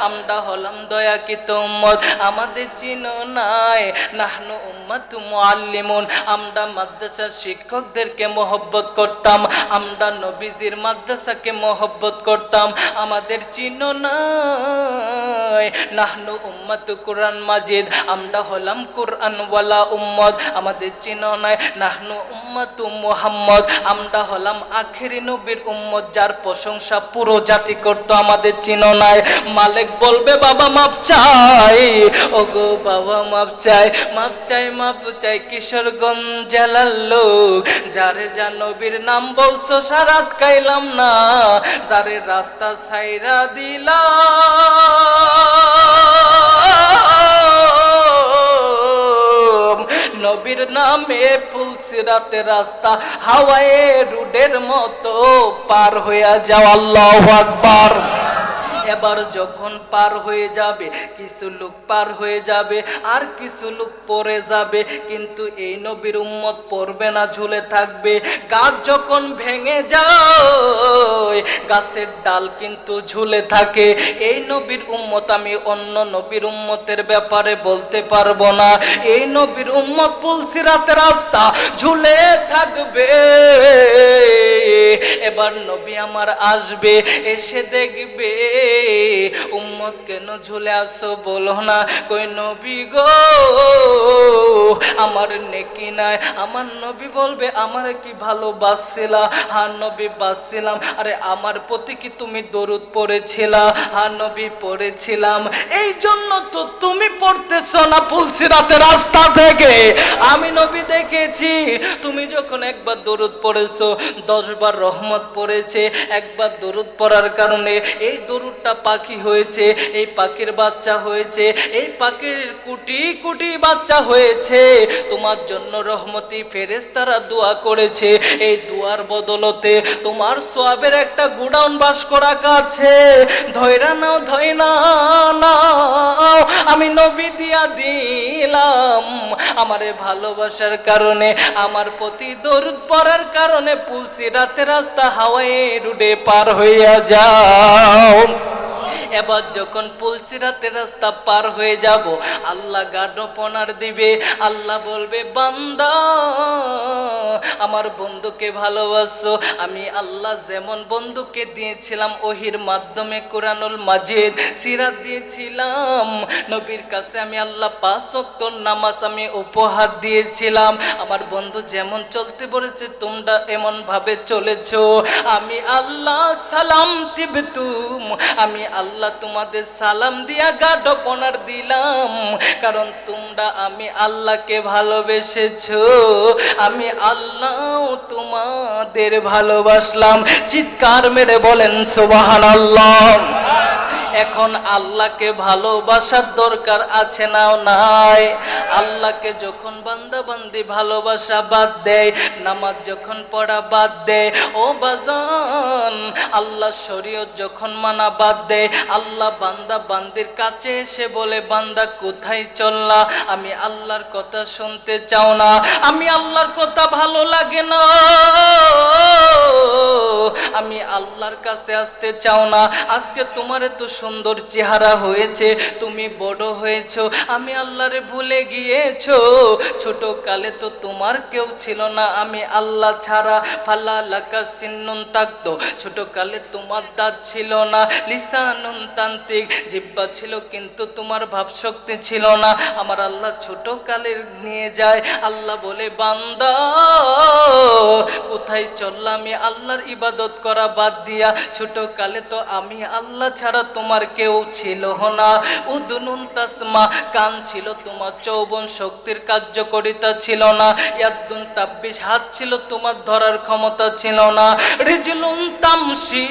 আমরা হলাম দয়াকৃত উম্মত, আমাদের চিনো নাই, নাহনু উম্মাতু মুআল্লিমুন, আমরা মাদ্রাসার শিক্ষকদেরকে মহব্বত করতাম, আমরা নবীজির মাদ্রাসাকে মহব্বত করতাম, আমাদের চিনো নাই, নাহনু উম্মাতু কুরআন মাজিদ, আমরা হলাম কুরআনওয়ালা উম্মত, আমাদের চিনো নাই, নাহনু উম্মাতু মুহাম্মদ, আমরা হলাম আখেরি নবীর উম্মত, যার প্রশংসা পুরো জাতি করতো, আমাদের চিনো নাই। মালিক বলবে, বাবা মাপ চাই, ওগো বাবা মাপ চাই, মাপ চাই, মাপ চাই, কিশোরগঞ্জ জেলার লোক, যারে যা নবীর নাম বলছো সারা আটকাইলাম না, যারে রাস্তা ছাইরা দিলাম, নবীর নামে ফুলসিরাতে রাস্তা হাওয়ায়ে রুডের মতো পার হইয়া যাও। আল্লাহু আকবার। এবার যখন পার হয়ে যাবে, কিছু লোক পার হয়ে যাবে আর কিছু লোক পড়ে যাবে, কিন্তু এই নবীর উম্মত পড়বে না, ঝুলে থাকবে। গাছ যখন ভেঙে যায়, গাছের ডাল কিন্তু ঝুলে থাকে। এই নবীর উম্মত আমি অন্য নবীর উম্মতের ব্যাপারে বলতে পারবো না। এই নবীর উম্মত পুলসিরাতের রাস্তা ঝুলে থাকবে। এবার নবী আমার আসবে, এসে দেখবে উম্মত কেন ঝুলে আসো বলো না। কই নবী গো আমার নেকি নাই। আমার নবী বলবে আমার কি ভালোবাসছিলা? হ্যাঁ নবী বাসছিলাম। আরে আমার প্রতি কি তুমি দরুদ পড়েছিলা? হ্যাঁ নবী পড়েছিলাম। এই জন্য তো তুমি পড়তেছো না পুলসিরাতের রাস্তা থেকে। আমি নবী দেখেছি তুমি যখন একবার দরুদ পড়েছো 10 বার রহমত পড়েছে। একবার দরুদ পড়ার কারণে এই দরুদটা পাখি হয়েছে, এই পাখির বাচ্চা হয়েছে, এই পাখির কোটি কোটি বাচ্চা হয়েছে। তোমার জন্য রহমতি ফেরেশতারা দোয়া করেছে। এই দোয়ার বদলতে তোমার সওয়াবের একটা গোডাউন বাস করা কাছে। ধৈরা নাও, ধৈরা নাও, আমি নবী দিয়া দিলাম। আমারে ভালোবাসার কারণে, আমার প্রতি দরুদ পড়ার কারণে পুলসিরাতের রাস্তা হাওয়ায় রুডে পার হইয়া যাও। এবার যখন পুলসিরাতের রাস্তা পার হয়ে যাব, আল্লাহ গাঢ়পনার দিবে। আল্লাহ বলবে বান্দা আমার বন্ধুকে ভালোবাসো। আমি আল্লাহ যেমন বন্ধুকে দিয়েছিলাম ওহির মাধ্যমে কোরআনুল মাজিদ সিরাত দিয়েছিলাম, নবীর কাছে আমি আল্লাহ 5 ওয়াক্ত নামাজ আমি উপহার দিয়েছিলাম। আমার বন্ধু যেমন চলতে বলেছে তোমরা এমন ভাবে চলেছো। আমি আল্লাহ সালাম তিবতুম, আমি আল্লাহ তোমাদের সালাম দিয়া গাঢ়পনার দিলাম, কারণ তোমরা আমি আল্লাহকে ভালোবেসেছো, আমি আল্লাহ তোমাদের ভালোবাসলাম। চিৎকার মেরে বলেন সুবহানাল্লাহ। এখন আল্লাহকে ভালোবাসার দরকার আছে না নাই? আল্লাহকে যখন বান্দা বান্দি ভালোবাসা বাদ দেয়, নামাজ যখন পড়া বাদ দেয়, ও বাজান আল্লাহ শরীয়ত যখন মানা বাদ দেয়, আল্লাহ বান্দা বান্দির কাছে এসে বলে বান্দা কোথায় চললা? আমি আল্লাহর কথা শুনতে চাও না, আমি আল্লাহর কথা ভালো লাগে না, আমি আল্লাহর কাছে আসতে চাও না। আজকে তোমার এত সুন্দর চেহারা হয়েছে, তুমি বড় হয়েছো, আমি আল্লাহরে ভুলে গিয়েছো। ছোট কালে তো তোমার কেউ ছিল না আমি আল্লাহ ছাড়া। ফালা লাকা সিন্নুন তাকতো, ছোট কালে তোমার দাঁত ছিল না। লিসানুন তান্ত্রিক, জিহ্বা ছিল কিন্তু তোমার ভাবশক্তি ছিল না। আমার আল্লাহ ছোট কালের নিয়ে যায়। আল্লাহ বলে বান্দা কোথায় চললাম? আমি আল্লাহর ইবাদত করা বাদ দিয়া। ছোট কালে তো আমি আল্লাহ ছাড়া তোমার কেউ ছিল না। উদনুন তাসমা, কান ছিল তোমার, যৌবন শক্তির কার্যকারিতা ছিল না। ইয়াদুন তাব্বিশ, হাত ছিল তোমার, ধরার ক্ষমতা ছিল না। রিজলুন তামশি,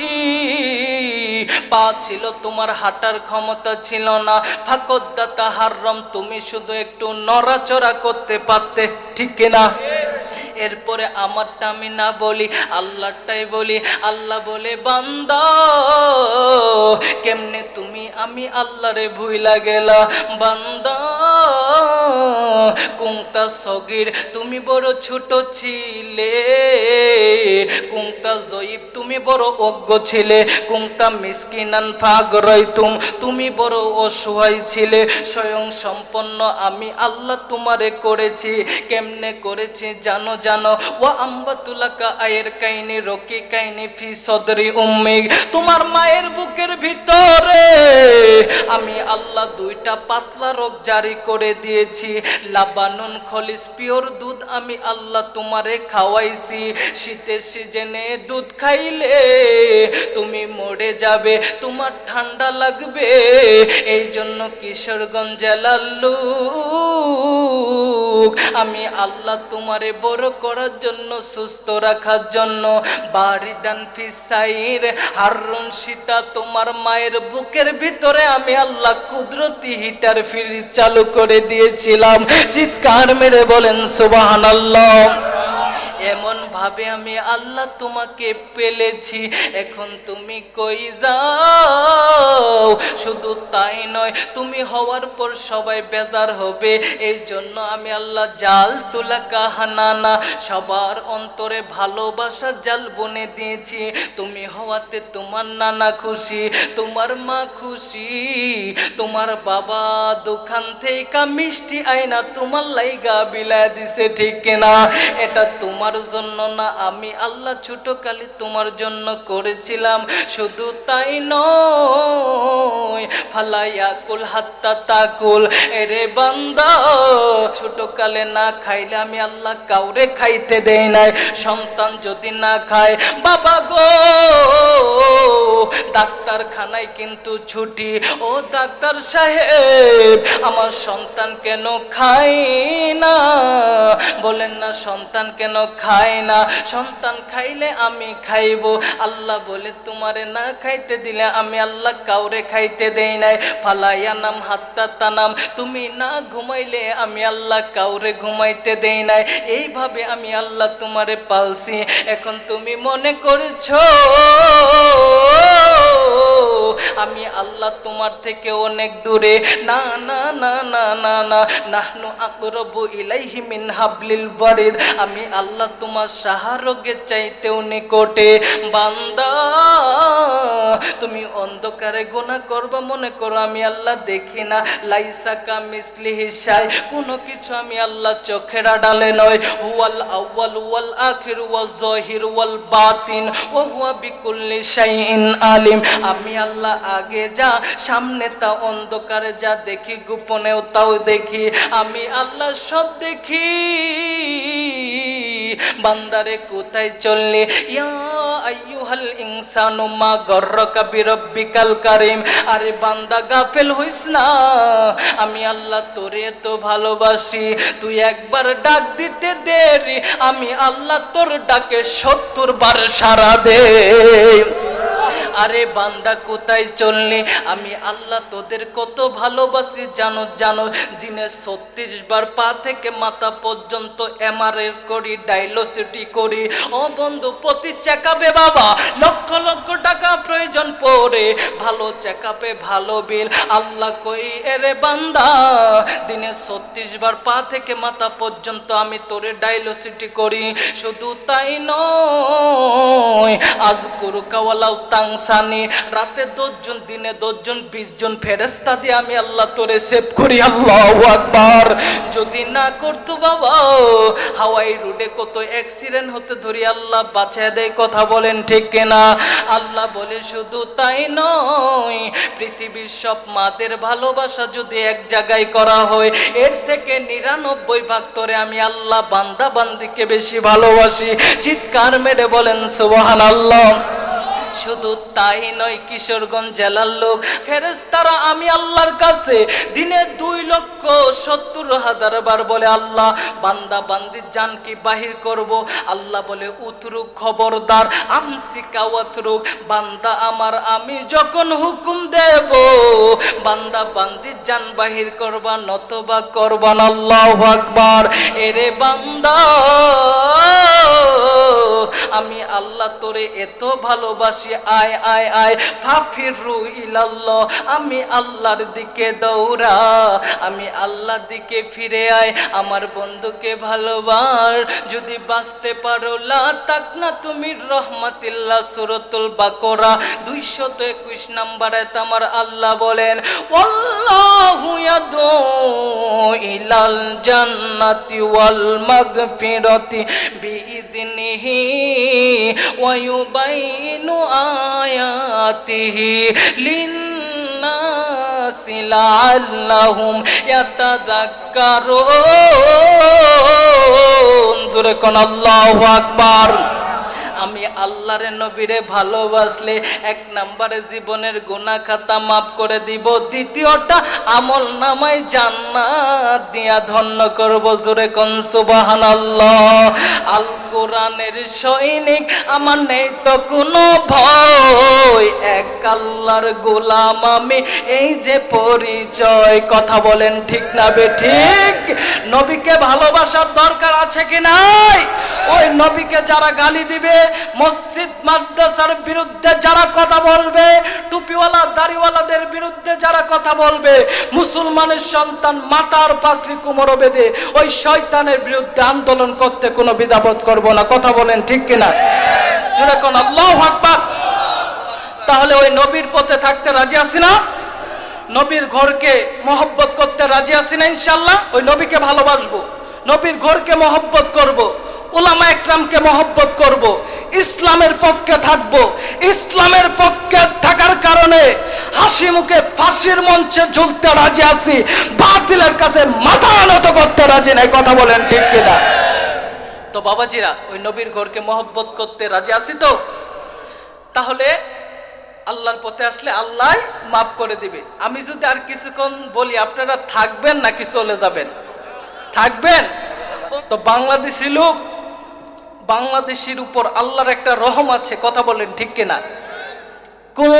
পা ছিল তোমার, হাঁটার ক্ষমতা ছিল না। ফাকদ্দাতা হাররাম, তুমি শুধু একটু নড়াচড়া করতে পারতে, ঠিক কিনা? এরপরে আমারটা আমি না বলি, আল্লাহটাই বলি। আল্লাহ বলে বান্দা কেমনে তুমি আমি আল্লাহরে ভুইলা গেলা? বান্দা কুংতা সগীর, তুমি বড় ছোট ছিলে। কুংতা জয়ীব, তুমি বড় অজ্ঞ ছিলে। কুংতা মিসকিনান ফাগরাইতুম, তুমি বড় অসহায় ছিলে। স্বয়ং সম্পন্ন আমি আল্লাহ তোমারে করেছি। কেমনে করেছি জানো? জানো ওয়া আম্বাতুলাকা আয়ের কাইনি রকি কাইনি ফি সদরি উম্মিক, তোমার মায়ের বুকের ভিতরে আমি আল্লাহ 2টা পাতলা রোগ জারি করে দিয়েছি। লাবানুন খলিস, পিওর দুধ আমি আল্লাহ তোমারে খাওয়াইছি। শীতের সিজনে দুধ খাইলে তুমি মরে যাবে, তোমার ঠান্ডা লাগবে। এই জন্য কিশোরগঞ্জ জেলার লোক আমি আল্লাহ তোমারে বড় করার জন্য, সুস্থ রাখার জন্য বারিদান ফিসাইর হারুন সীতা, তোমার মায়ের বুকের ভিতরে আমি আল্লাহ কুদরতি হিটার ফ্রিজ চালু করে দিয়েছিলাম। চিৎকার মেরে বলেন সুবহানাল্লাহ। এমন ভাবে আমি আল্লাহ তোমাকে পেলেছি, এখন তুমি কই যাও? শুধু তাই নয়, তুমি হওয়ার পর সবাই বেজার হবে, এই জন্য আমি আল্লাহ জাল তুলা কাহানানা, সবার অন্তরে ভালোবাসা জাল বুনে দিয়েছি। তুমি হওয়াতে তোমার নানা খুশি, তোমার মা খুশি, তোমার বাবা দোকান থেকে মিষ্টি আইনা তোমার লাইগা বিলায় দিছে, ঠিক কিনা? এটা তোমার জন্য না, আমি আল্লাহ ছোট কালে তোমার জন্য করেছিলাম। শুধু তাই নয়, ফালাইয়া কুল হাত্তা তাকুল, এরে বান্দা ছোট কালে না খাইলে আমি আল্লাহ কাউরে খাইতে দেই নাই। সন্তান যদি না খায়, বাবা গো ডাক্তারখানায় কিন্তু ছুটি, ও ডাক্তার সাহেব আমার সন্তান কেন খায় না? বলেন না সন্তান কেন খায় না? সন্তান খাইলে আমি খাইব। আল্লাহ বলে তোমারে না খাইতে দিলে আমি আল্লাহ কাউরে খাইতে দেই নাই। ফালাইয়া নাম হাত্তা তানাম, তুমি না ঘুমাইলে আমি আল্লাহ কাউরে ঘুমাইতে দেই নাই। এইভাবে আমি আল্লাহ তোমারে পালছি। এখন তুমি মনে করছো আমি আল্লাহ তোমার থেকে অনেক দূরে? না না না না না না, নাহনু আকরাবু ইলাইহি মিন হাবলিল ওয়ারিদ, আমি আল্লাহ তোমার শাহরগের চাইতেও নিকটে। বান্দা তুমি অন্ধকারে গুনাহ করবা, মনে করো আমি আল্লাহ দেখি না। লাইসা কামিসলিহি শাই, কোনো কিছু আমি আল্লাহ চোখের আড়ালে নয়। হুয়াল আউয়াল ওয়াল আখির ওয়াজ যাহির ওয়াল বাতিন ওয়া হুয়া বিকুল্লি শাইইন আলিম, আমি আল্লাহ আগে যা সামনে তা, অন্ধকারে যা দেখি গোপনেও তাও দেখি, আমি আল্লাহ সব দেখি। বান্দারে কোথায় চললি? ইয়া আইয়ুহাল ইনসানু মা গর্রকা বিরব্বিকাল কারীম, আরে বান্দা গাফেল হইস না, আমি আল্লাহ তোরে তো ভালোবাসি। তুই একবার ডাক দিতে দেরি, আমি আল্লাহ তোর ডাকে 70 বার সাড়া দে। আরে বান্দা কোথায় চললি? আমি আল্লাহ তোদের কত ভালোবাসি জানো? জানো দিনে 36 বার পা থেকে মাথা পর্যন্ত এমআরআই করি, ডায়ালিসিস করি। ও বন্ধু, প্রতি চেকআপে বাবা লক্ষ লক্ষ টাকা প্রয়োজন পড়ে, ভালো চেকআপে ভালো বিল। আল্লাহ কই এরে বান্দা, দিনে 36 বার পা থেকে মাথা পর্যন্ত আমি তোরে ডায়ালিসিস করি। শুধু তাই নয়, আজ কুরুকা ওয়ালাউ তাংসানি, রাতে 10 জন, দিনে 10 জন, 20 জন ফেরেশতা দিয়ে আমি আল্লাহ তোরে সেভ করি। আল্লাহু আকবার। যদি না করতো বাবা, হাওয়াই রোডে কত অ্যাক্সিডেন্ট হতে ধরি আল্লাহ বাঁচায় দেয়, কথা বলেন ঠিক কিনা? আল্লাহ বলে শুধু তাই নয়, পৃথিবীর সব মাদের ভালোবাসা যদি এক জায়গায় করা হয়, এর থেকে 99 ভাগ তোরে আমি আল্লাহ বান্দা বান্দিকে বেশি ভালোবাসি। চিৎকার মেরে বলেন সুবহানাল্লাহ। শুধু তাই নয়, কিশোরগঞ্জ জেলার লোক ফেরেশতারা আমি আল্লাহর কাছে দিনে 2,70,000 বার বলে আল্লাহ বান্দা বান্দির জান কি বাহির করব? আল্লাহ বলে উতরুক, খবরদার, আমসিকা ওয়াতরুক, বান্দা আমার আমি যখন হুকুম দেব বান্দা বান্দির জান বাহির করবা, নতবা করবা না। আল্লাহু আকবার। এরে বান্দা, আমি আল্লাহ তোরে এত ভালোবাসি, আয় আয় আয় ফাফিরু ইলাল্লাহ, আমি আল্লাহর দিকে দৌড়া, আমি আল্লাহর দিকে ফিরে আয়, আমার বন্ধুকে ভালোবাস। যদি বাঁচতে পারো লা তাকনা তুমি রহমাতিল্লাহ, সূরাতুল বাকারা 221 নম্বর আয়াত আমার আল্লাহ বলেন, ওয়াল্লাহু ইয়াদু ইলাল জান্নাতি ওয়াল মাগফিরাতি বিইذনিহি ওয়া ইউবাইনু আয়াতিহি লিন্নাসি লাআল্লাহুম ইয়াতাযাক্কারুন। জোরে কোন আল্লাহু আকবার। আমি আল্লাহরে নবীরে ভালোবাসলে এক নম্বরে জীবনের গুনাহ খাতা মাফ করে দিব, দ্বিতীয়টা আমল নামায় জান্নাত দিয়া ধন্য করব। জোরে কোন সুবহানাল্লাহ। আল কোরআনের সৈনিক আমার নেই তো কোনো ভয়, এক আল্লাহর গোলাম আমি, এই যে পরিচয়। কথা বলেন ঠিক না বেঠিক? নবীকে ভালোবাসার দরকার আছে কি নাই? ওই নবীকে যারা গালি দিবে, মসজিদ মাদ্রাসার বিরুদ্ধে যারা কথা বলবে, টুপিওয়ালা দাড়িওয়ালাদের বিরুদ্ধে যারা কথা বলবে, মুসলমানের সন্তান মাথার পাগড়ি কোমরে বেঁধে ওই শয়তানের বিরুদ্ধে আন্দোলন করতে কোনো দ্বিধাবোধ করব না। কথা বলেন ঠিক কিনা? জোরে কোন আল্লাহু আকবার। তাহলে ওই নবীর পথে থাকতে রাজি আছি না? নবীর ঘরকে মহব্বত করতে রাজি আছি না? ইনশাআল্লাহ ওই নবীকে ভালোবাসবো, নবীর ঘরকে মহব্বত করব, উলামা একরামকে মহব্বত করব, ইসলামের পক্ষে থাকব। ইসলামের পক্ষে থাকার কারণে হাসি মুখে ফাঁসির মঞ্চে ঝুলতে রাজি আছি, বাতিলের কাছে মাথা নত করতে রাজি নাই। কথা বলেন ঠিক কিনা? তো বাবাজিরা, ওই নবীর ঘরকে মহব্বত করতে রাজি আছি তো? তাহলে আল্লাহর পথে আসলে আল্লাহ মাফ করে দিবে। আমি যদি আর কিছুক্ষণ বলি, আপনারা থাকবেন নাকি চলে যাবেন? থাকবেন তো? বাংলাদেশি লোক, বাংলাদেশের উপর আল্লাহর একটা রহম আছে। কথা বলেন ঠিক কিনা? কোন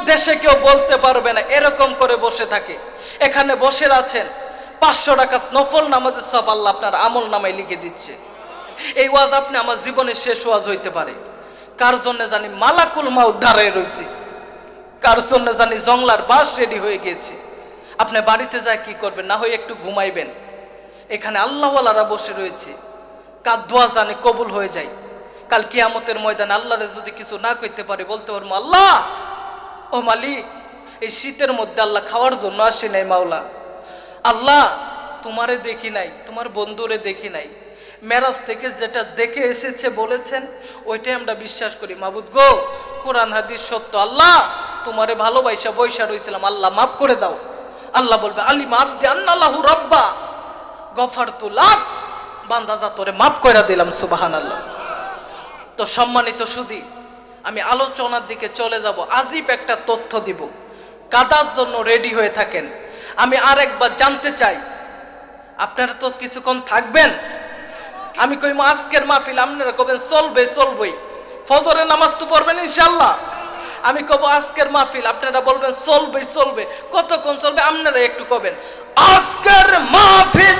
দেশে কেউ বলতে পারবে না এরকম করে বসে থাকে। এখানে বসে আছেন, 500 রাকাত নফল নামাজের সব আল্লাহ আপনার আমল নামায় লিখে দিচ্ছে। এই ওয়াজ আপনি আমার জীবনের শেষ ওয়াজ হইতে পারে। কার জন্য জানি মালাকুল মাউত দাঁড়ায় রয়েছে, কার জন্য জানি জংলার বাস রেডি হয়ে গিয়েছে। আপনি বাড়িতে যায় কি করবেন? না হয় একটু ঘুমাইবেন। এখানে আল্লাহওয়ালারা বসে রয়েছে, কার দোয়া জানে কবুল হয়ে যায়। কাল কিয়ামতের ময়দানে আল্লাহরে যদি কিছু না করতে পারে, বলতে পারবো, আল্লাহ ও মালিক, এই শীতের মধ্যে আল্লাহ খাওয়ার জন্য আসে নাই মাওলা, আল্লাহ তোমারে দেখি নাই, তোমার বন্ধুরে দেখি নাই, মেরাজ থেকে যেটা দেখে এসেছে বলেছেন ওইটাই আমরা বিশ্বাস করি। মাবুদ গো, কোরআন হাদিস সত্য, আল্লাহ তোমারে ভালোবাসা বৈশা রইছিলাম, আল্লাহ মাফ করে দাও। আল্লাহ বলবে, আলী মাফ দে আন্নাল্লাহু রাব্বা গফারতু লাক, বান্দা দা তোরে মাফ করে দিলাম। সুবহানাল্লাহ। তো সম্মানিত সুধী, আমি আলোচনার দিকে চলে যাব। আজীব একটা তথ্য দিব, কাদার জন্য রেডি হয়ে থাকেন। আমি আরেকবার জানতে চাই, আপনারা তো কিছুক্ষণ থাকবেন? আমি কইম আজকের মাহফিল, আপনারা কবেন চলবে চলবেই। ফজরের নামাজ তো পড়বেন ইনশাআল্লাহ। আমি কব আজকের মাহফিল, আপনারা বলবেন চলবে চলবে। কতক্ষণ চলবে আপনারা একটু কবেন, আজকের মাহফিল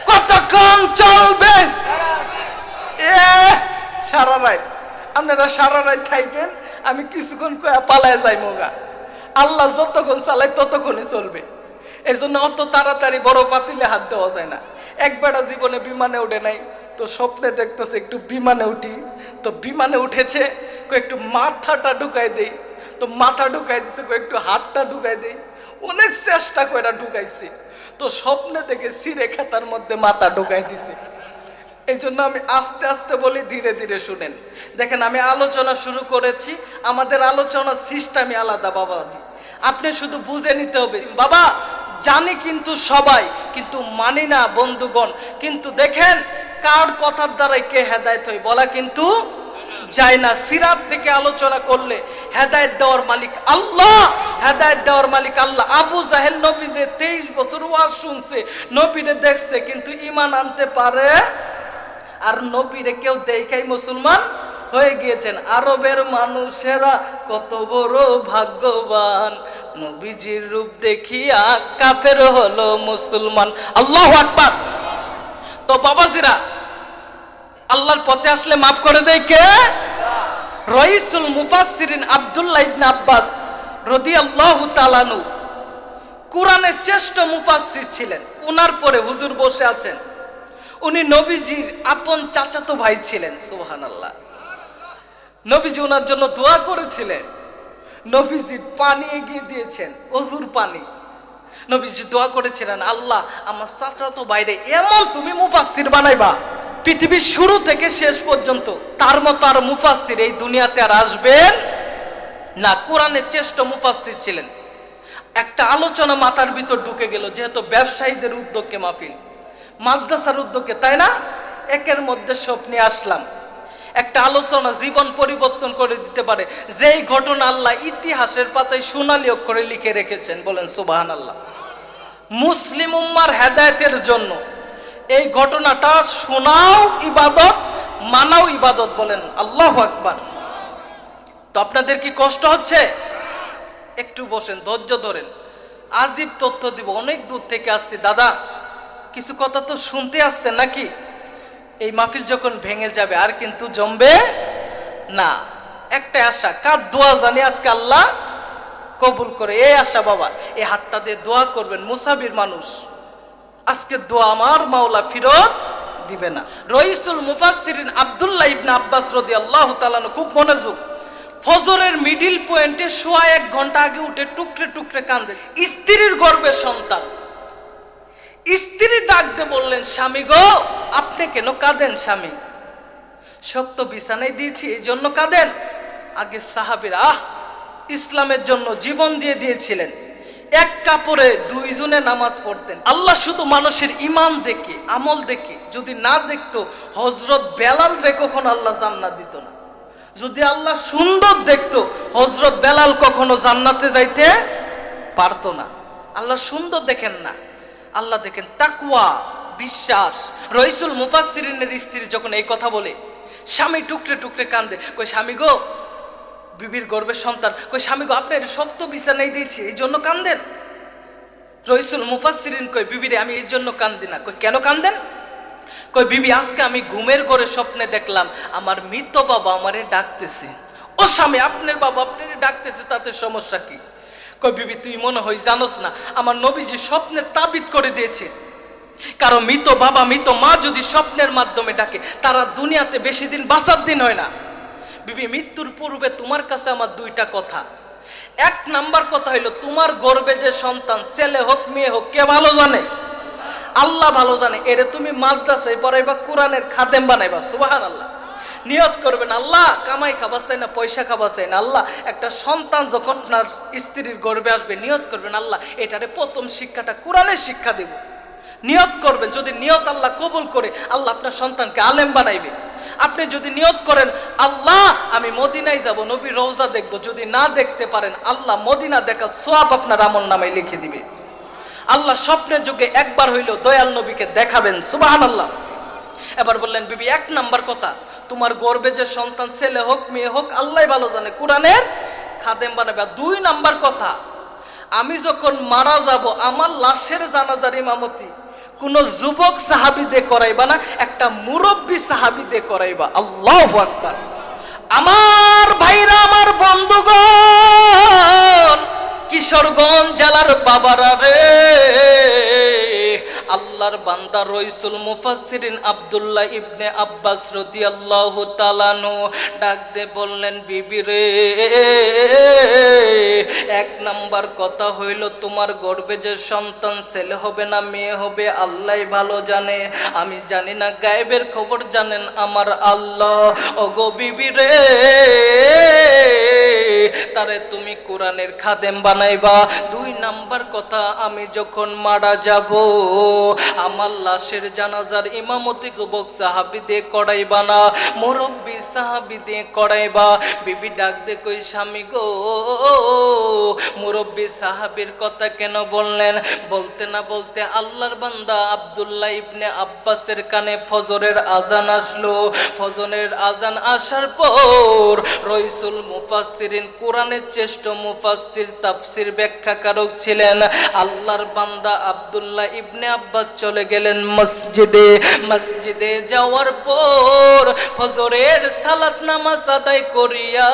কতক্ষণ চলবে? সারা রাত। আপনারা সারা রাত থাকেন, আমি কিছুক্ষণ কয়া পালায় যাই মোগা। আল্লাহ যতক্ষণ চালায় ততক্ষণই চলবে। এই জন্য অত তাড়াতাড়ি বড় পাতিলে হাত দেওয়া যায় না। একবেলা জীবনে বিমানে উঠে নাই, তো স্বপ্নে দেখতেছে একটু বিমানে উঠি, তো বিমানে উঠেছে, একটু মাথাটা ঢুকাই দেই, তো মাথা ঢুকাই দিছে, একটু হাতটা ঢুকাই দেই, অনেক চেষ্টা করে ঢুকাইছে, তো স্বপ্নে দেখে সিরে খাতার মধ্যে মাথা ঢুকাই দিছে। এই জন্য আমি আস্তে আস্তে বলি, ধীরে ধীরে শুনেন। দেখেন, আমি আলোচনা শুরু করেছি, আমাদের আলোচনার সিস্টেমই আলাদা বাবাজি, আপনি শুধু বুঝে নিতে হবে। বাবা জানি কিন্তু সবাই, কিন্তু মানি না বন্ধুগণ। কিন্তু দেখেন, কার কথার দ্বারাই কে হেদায়েত হয় বলা কিন্তু যায় না। সিরাত থেকে আলোচনা করলে হেদায়েত দেওয়ার মালিক আল্লাহ, হেদায়েত দেওয়ার মালিক আল্লাহ। আবু জাহেল নবীরে 23 বছর ওয়াজ শুনছে, নবীরে দেখছে, কিন্তু ঈমান আনতে পারে, আর নবীরে কেউ দেখাই মুসলমান হয়ে গিয়েছেন। আরবের মানুষেরা কত বড় ভাগ্যবান, নবীজির রূপ দেখিয়া কাফের হলো মুসলমান। আল্লাহু আকবার। তো বাবাজিরা, আল্লাহর পথে আসলে মাফ করে দেয় কে? রাইসুল মুফাসসিরিন আব্দুল্লাহ ইবনে আব্বাস রাদিয়াল্লাহু তাআলা আনহু কোরআনের শ্রেষ্ঠ মুফাসসির ছিলেন। ওনার পরে হুজুর বসে আছেন, উনি নবীজির আপন চাচাতো ভাই ছিলেন। সুবহানাল্লাহ। নবীজি ওনার জন্য দোয়া করেছিলেন, নবীজি পানি এগিয়ে দিয়েছেন, অজুর পানি। নবীজি দোয়া করেছিলেন, আল্লাহ আমার চাচাতো ভাইরে এমন তুমি মুফাসসির বানাইবা, পৃথিবীর শুরু থেকে শেষ পর্যন্ত তার মতো আর মুফাসসির এই দুনিয়াতে আর আসবেন না। কোরআনের শ্রেষ্ঠ মুফাসসির ছিলেন। একটা আলোচনা মাথার ভিতর ঢুকে গেল, যেহেতু ব্যবসায়ীদের উদ্যোগে মাহফিল, মাদ্রাসার উদ্যোগে, তাই না? একের মধ্যে সব নিয়ে আসলাম। একটা আলোচনা জীবন পরিবর্তন করে দিতে পারে, যেই ঘটনা আল্লাহ ইতিহাসের পাতায় সোনালী অক্ষরে লিখে রেখেছেন। বলেন সুবহানাল্লাহ। মুসলিম উম্মার হেদায়েতের জন্য এই ঘটনাটা শোনাও ইবাদত, মানাও ইবাদত। বলেন আল্লাহু আকবার। তো আপনাদের কি কষ্ট হচ্ছে? একটু বসেন, ধৈর্য ধরেন, আজীব তথ্য দিব। অনেক দূর থেকে আসছি দাদা, কিছু কথা তো শুনতে আসছেন নাকি? এই মাহফিল যখন ভেঙে যাবে আর কিন্তু জমবে না। একটা আশা, কার দোয়া জানি আজকে আল্লাহ কবুল করে। এই আশা বাবা, এই হাতটা দিয়ে দোয়া করবেন। মুসাফির মানুষ, আজকে দোয়া আমার মাওলা ফিরত দিবে না। রইসুল মুফাসসিরিন আব্দুল্লাহ ইবনে আব্বাস রাদিয়াল্লাহু তাআলা খুব মনোযোগ, ফজরের মিডিল পয়েন্টে সোয়া 1 ঘন্টা আগে উঠে টুকরে টুকরে কান্দে। স্ত্রীর গর্ভে সন্তান, স্ত্রী ডাক দিয়ে বললেন, স্বামী গো, আপনি কেন কাঁদেন? স্বামী, শক্ত বিছানায় দিয়েছি এই জন্য কাঁদেন? আগে সাহাবীরা ইসলামের জন্য জীবন দিয়ে দিয়েছিলেন, এক কাপড়ে দুইজনে নামাজ পড়তেন। আল্লাহ শুধু মানুষের ঈমান দেখে, আমল দেখে যদি না দেখতো, হযরত বেলাল রে কখনো আল্লাহ জান্নাত দিত না। যদি আল্লাহ সুন্দর দেখতো, হযরত বেলাল কখনো জান্নাতে যাইতে পারতো না। আল্লাহ সুন্দর দেখেন না, আল্লাহ দেখেন তাকওয়া, বিশ্বাস। রইসুল মুফাসসিরিনের স্ত্রী যখন এই কথা বলে, স্বামী টুকরে টুকরে কান্দে। কই স্বামী গো, বিবির গর্ভে সন্তান। কই স্বামী গো, আপনি শক্ত বিছানায় দিয়েছি এই জন্য কান্দেন? রইসুল মুফাসসিরিন কই, বিবিরে আমি এই জন্য কান্দি না। কই কেন কান্দেন? কই বিবি, আজকে আমি ঘুমের ঘরে স্বপ্নে দেখলাম আমার মৃত বাবা আমারে ডাকতেছে। ও স্বামী, আপনার বাবা আপনারে ডাকতেছে, তাতে সমস্যা কি? কই বিবি, তুই মনে হয় জানোস না, আমার নবীজি স্বপ্নে তাবিদ করে দিয়েছে, কারো মৃত বাবা মৃত মা যদি স্বপ্নের মাধ্যমে ডাকে, তারা দুনিয়াতে বেশি দিন বাঁচার দিন হয় না। বিবি, মৃত্যুর পূর্বে তোমার কাছে আমার দুইটা কথা। এক নাম্বার কথা হইলো, তোমার গর্ভে যে সন্তান, ছেলে হোক মেয়ে হোক, কে ভালো জানে? আল্লাহ ভালো জানে। এরে তুমি মাদ্রাসায় পড়াইবা, কোরআনের খাদেম বানাইবা। সুবহানাল্লাহ। নিয়ত করবেন, আল্লাহ কামাই খাবার চাই না, পয়সা খাবার চাই না। আল্লাহ একটা সন্তান যখন আপনার স্ত্রীর গর্ভে আসবে, নিয়ত করবেন আল্লাহ এটারে প্রথম শিক্ষাটা কোরআনের শিক্ষা দেব। নিয়ত করবেন, যদি নিয়ত আল্লাহ কবুল করে, আল্লাহ আপনার সন্তানকে আলেম বানাইবে। আপনি যদি নিয়ত করেন, আল্লাহ আমি মদিনায় যাব, নবীর রওজা দেখব, যদি না দেখতে পারেন, আল্লাহ মদিনা দেখার সওয়াব আপনার আমলনামায় লিখে দিবে। আল্লাহ স্বপ্নের যুগে একবার হইলেও দয়াল নবীকে দেখাবেন। সুবহানাল্লাহ। এবার বললেন, বিবি এক নাম্বার কথা, তোমার গর্ভে যে সন্তান, ছেলে হোক মেয়ে হোক, আল্লাহ ভালো জানে, কোরআনের খাদেম বানাবে। দুই নাম্বার কথা, আমি যখন মারা যাব, আমার লাশের জানাজার ইমামতি কোন যুবক সাহাবী দিয়ে করাইবা না, একটা মুরব্বী সাহাবী দিয়ে করাইবা। আল্লাহু আকবার। আমার ভাইরা, আমার বন্ধুগণ, কিশোরগঞ্জ জেলার বাবারা রে, আল্লাহর বান্দা রইসুল মুফাসসিরিন আব্দুল্লাহ ইবনে আব্বাস রাদিয়াল্লাহু তাআলা আনহু ডাক দিয়ে বললেন, বিবি রে, এক নাম্বার কথা হইল, তোমার গর্ভে যে সন্তান, ছেলে হবে না মেয়ে হবে, আল্লাহই ভালো জানে, আমি জানি না, গায়েবের খবর জানেন আমার আল্লাহ। ওগো বিবি রে, তারে তুমি কোরআনের খাদেম বানাইবা। দুই নাম্বার কথা, আমি যখন মারা যাব, আমার লাশের জানাজার ইমামতি যুবক সাহাবী দিয়ে করাইবা না, মুরব্বী সাহাবী দিয়ে করাইবা। বিবি ডাক দে কই, স্বামী গো, মুরব্বী সাহাবীর কথা কেন বললেন? বলতে না বলতে আল্লাহর বান্দা আব্দুল্লাহ ইবনে আব্বাসের কানে ফজরের আজান আসলো। ফজরের আজান আসার পর রইসুল মুফাসসিরিন, কোরআনের শ্রেষ্ঠ মুফাসসির, তাফসীর ব্যাখ্যাকারক ছিলেন আল্লাহর বান্দা আব্দুল্লাহ ইবনে আব্বাস চলে গেলেন মসজিদে। মসজিদে যাওয়ার পর ফজরের সালাত নামাজ আদায় করিয়া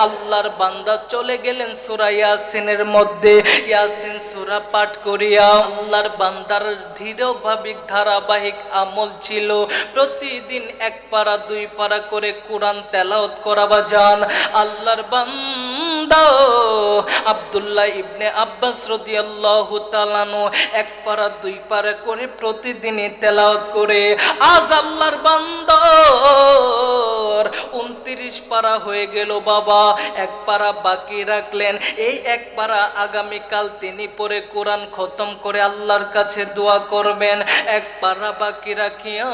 আল্লাহর বান্দা চলে গেলেন সূরা ইয়াসিনের মধ্যে। ইয়াসিন সূরা পাঠ করিয়া আল্লাহর বান্দার ধীরভাবিক ধারাবাহিক আমল ছিল প্রতিদিন এক পারা দুই পারা করে কোরআন তেলাওয়াত করা। বাজান আল্লাহর বান্দা আব্দুল্লাহ ইবনে আব্বাস রাদিয়াল্লাহু তাআলা আনহু এক পারা দুই পারা করে প্রতিদিনই তেলাওয়াত করে আজ আল্লাহর বান্দার 29 30 পারা হয়ে গেল বাবা, এক পারা বাকি রাখলেন। এই এক পারা আগামীকাল তিনি পরে কোরআন খতম করে আল্লাহর কাছে দোয়া করবেন। এক পারা বাকি রাখিয়া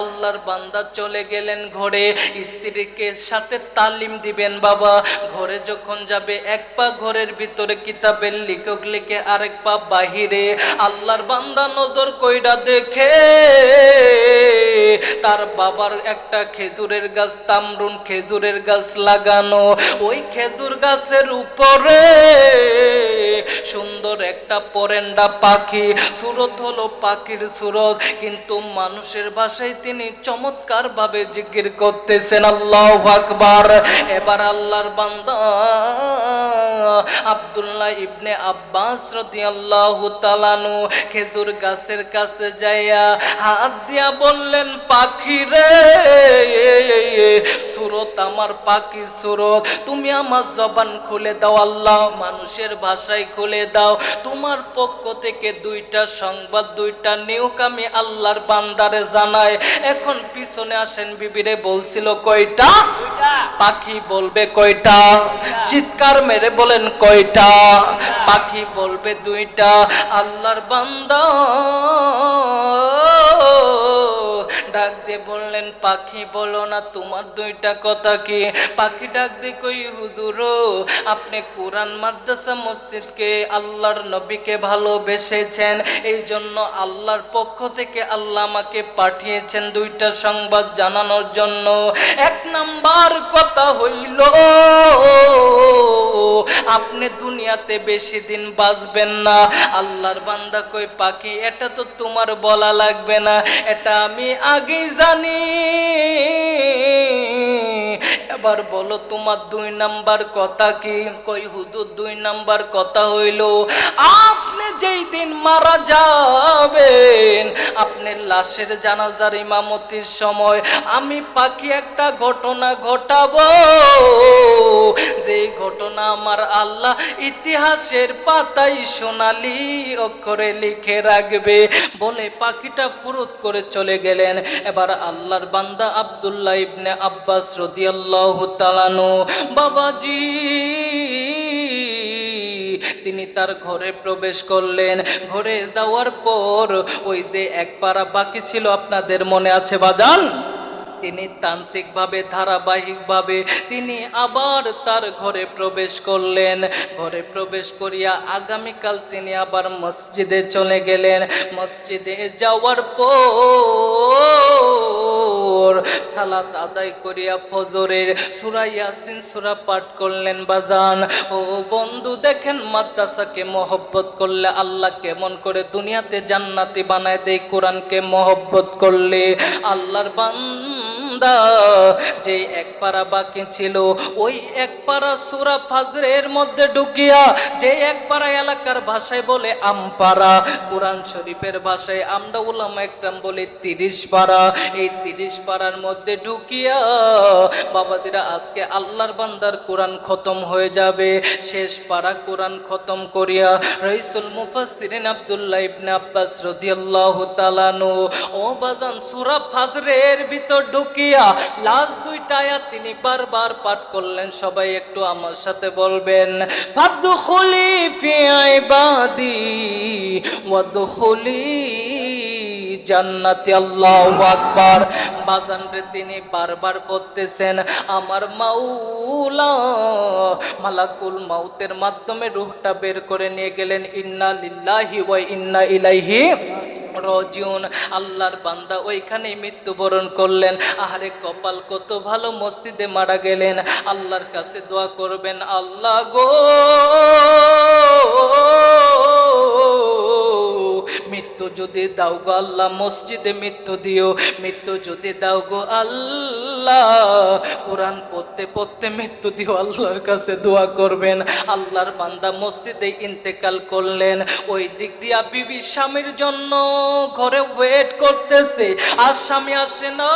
আল্লাহর বান্দা চলে গেলেন ঘরে, স্ত্রীকে সাথে তালিম দিবেন বাবা। ঘরে যখন যাবে এক পা ঘরের ভিতরে কিতাবের লিখক লিখে, আরেক পা বাহিরে। আল্লাহর বান্দা নজর কইরা দেখে তার বাবার একটা খেজুরের গাছ, তামরুন খেজুরের গাছ লাগানো। ওই খেজুর গাছের উপরে সুন্দর একটা পরেন্ডা পাখি, সুরত হলো পাখির সুরত, কিন্তু মানুষের ভাষায় তিনি চমৎকার ভাবে জিকির করতেছেন আল্লাহু আকবার। এবার আল্লাহর বান্দা আব্দুল্লাহ ইবনে আব্বাস রাদিয়াল্লাহু তাআলা নু খেজুর গাছের কাছে যাইয়া হাত দিয়া বললেন, পাখি রে, সুরত আমার পাখি সুরত, তুমি আমার জবান খুলে দাও, আল্লাহ মানুষের ভাষায় খুলে দাও। তোমার পক্ষ থেকে দুইটা সংবাদ, দুইটা নিউজ আমি আল্লাহর বান্দারে জানাই। এখন পিছনে আসেন, বিবিরে বলছিল কয়টা? পাখি বলবে কয়টা? চিৎকার মেরে বলেন কয়টা? পাখি বলবে দুইটা। আল্লাহর বান্দা ডাক দিয়ে বললেন, পাখি বলো না তোমার দুইটা কথা কি? পাখি ডাক দিয়ে কই, হুজুর আপনি কোরআন মাদ্রাসা মসজিদকে আল্লাহর নবীকে ভালোবেসেছেন, এই জন্য আল্লাহর পক্ষ থেকে আল্লাহ আমাকে পাঠিয়েছেন দুইটা সংবাদ জানানোর জন্য। এক নাম্বার কথা হইল, আপনি দুনিয়াতে বেশি দিন বাঁচবেন না। আল্লাহর বান্দা কই, পাখি এটা তো তোমার বলা লাগবে না, এটা আমি আগেই জানি। এবার বলো তোমার দুই নাম্বার কথা কি? কই হুজুর দুই নাম্বার কথা হইল, আপনি যেই দিন মারা যাবেন, আপনার লাশের জানাজার ইমামতির সময় আমি পাখি একটা ঘটনা ঘটাবো, যেই ঘটনা আমার আল্লাহ ইতিহাসের পাতায় সোনালী অক্ষরে লিখে রাখবে। বলে পাখিটা ফুরুত করে চলে গেলেন। এবার আল্লাহর বান্দা আব্দুল্লাহ ইবনে আব্বাস রাদিয়াল্লাহু তাআলা নু বাবাজি তিনি তার ঘরে প্রবেশ করলেন। ঘরে যাওয়ার পর ওই যে এক পারা বাকি ছিল, আপনাদের মনে আছে বাজান? তিনি তান্ত্রিকভাবে ধারাবাহিকভাবে তিনি আবার তার ঘরে প্রবেশ করলেন। ঘরে প্রবেশ করিয়া আগামীকাল তিনি আবার মসজিদে চলে গেলেন। মসজিদে যাওয়ার পর সালাত আদায় করিয়া ফজরের সূরা ইয়াসিন সূরা পাঠ করলেন। বাদান ও বন্ধু দেখেন, মাদ্রাসাকে মহব্বত করলে আল্লাহ কেমন করে দুনিয়াতে জান্নাতি বানায় দেয়। কোরআনকে মহব্বত করলে আল্লাহর বান্দা যে এক পারা বাকি ছিল, ওই এক পারা সূরা ফাজরের মধ্যে ঢুকিয়া, যে এক পারা এলাকার ভাষায় বলে আমপারা, কোরআন শরীফের ভাষায় আমরা উলামা একরাম বলি 30 পারা, এই 30 পারার মধ্যে ঢুকিয়া বাবাদিরা আজকে আল্লাহর বান্দার কোরআন খতম হয়ে যাবে। শেষ পারা কোরআন খতম করিয়া রাইসুল মুফাসসিরিন আব্দুল্লাহ ইবনে আব্বাস রাদিয়াল্লাহু তাআলা নু ও বাদান সূরা ফাজরের ভিতর ঢুকিয়া লাস্ট দুইটা আয়াত তিনি বারবার পাঠ করলেন। সবাই একটু আমার সাথে বলবেন, ফাদখুলি ফি ইবাদি ওয়াদখুলি জান্নাতি। আল্লাহু আকবার। বাজান রে তিনি বারবার বলতেছেন, আমার মাওলা মালাকুল মাউতের মাধ্যমে রূহটা বের করে নিয়ে গেলেন। ইন্না লিল্লাহি ওয়া ইন্না ইলাইহি রাজিউন। আল্লাহর বান্দা ওইখানে মৃত্যুবরণ করলেন। আহারে কপাল কত ভালো, মসজিদে মারা গেলেন। আল্লাহর কাছে দোয়া করবেন, আল্লাহ গো মৃত্যু যদি দাও গো আল্লাহ, মসজিদে মৃত্যু দিও। মৃত্যু যদি দাও গো আল্লাহ, কোরআন পড়তে পড়তে মৃত্যু দিও। আল্লাহর কাছে দোয়া করবেন। আল্লাহর বান্দা মসজিদে ইন্তেকাল করলেন। ওই দিক দিয়া বিবি স্বামীর জন্য ঘরে ওয়েট করতেছে, আর স্বামী আসে না।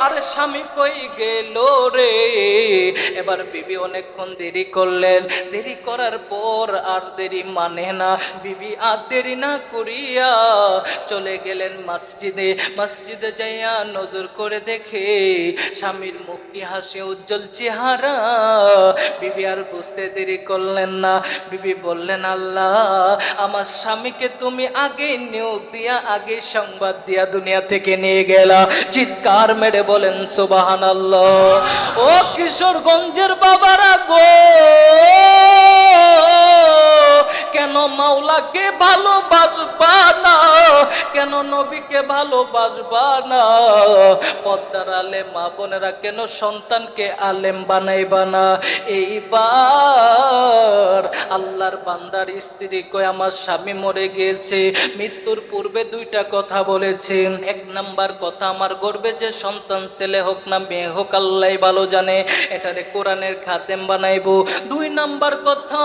আরে স্বামী কই গেল রে। এবার বিবি অনেকক্ষণ দেরি করলেন, দেরি করার পর আর দেরি মানে না, বিবি আর দেরি না করিয়া চলে গেলেন মসজিদে। মসজিদে যাইয়া নজর করে দেখে স্বামীর মুখ কি হাসি উজ্জ্বল চেহারা। বিবি আর বুঝতে দেরি করলেন না, বিবি বললেন, আল্লাহ আমার স্বামীকে তুমি আগে নিয়োগ দিয়া, আগে সংবাদ দিয়া দুনিয়া থেকে নিয়ে গেলা। চিৎকার মেরে বলেন সুবহানাল্লাহ। ও কিশোরগঞ্জের বাবারা গো, কেন মাওলাকে ভালোবাসবা না, কেন নবীকে ভালোবাসবা না? পদ্মার আলেম মা বোনেরা কেন সন্তানকে আলেম বানাইবা না? এইবার আল্লাহর বান্দার স্ত্রী কয়, আমার স্বামী মরে গিয়েছে, মৃত্যুর পূর্বে দুইটা কথা বলেছেন। এক নাম্বার কথা, আমার গর্বে যে সন্তান ছেলে হোক না মেয়ে হোক আল্লাহ ভালো জানে, এটারে কোরআনের খাদেম বানাইবো। দুই নাম্বার কথা,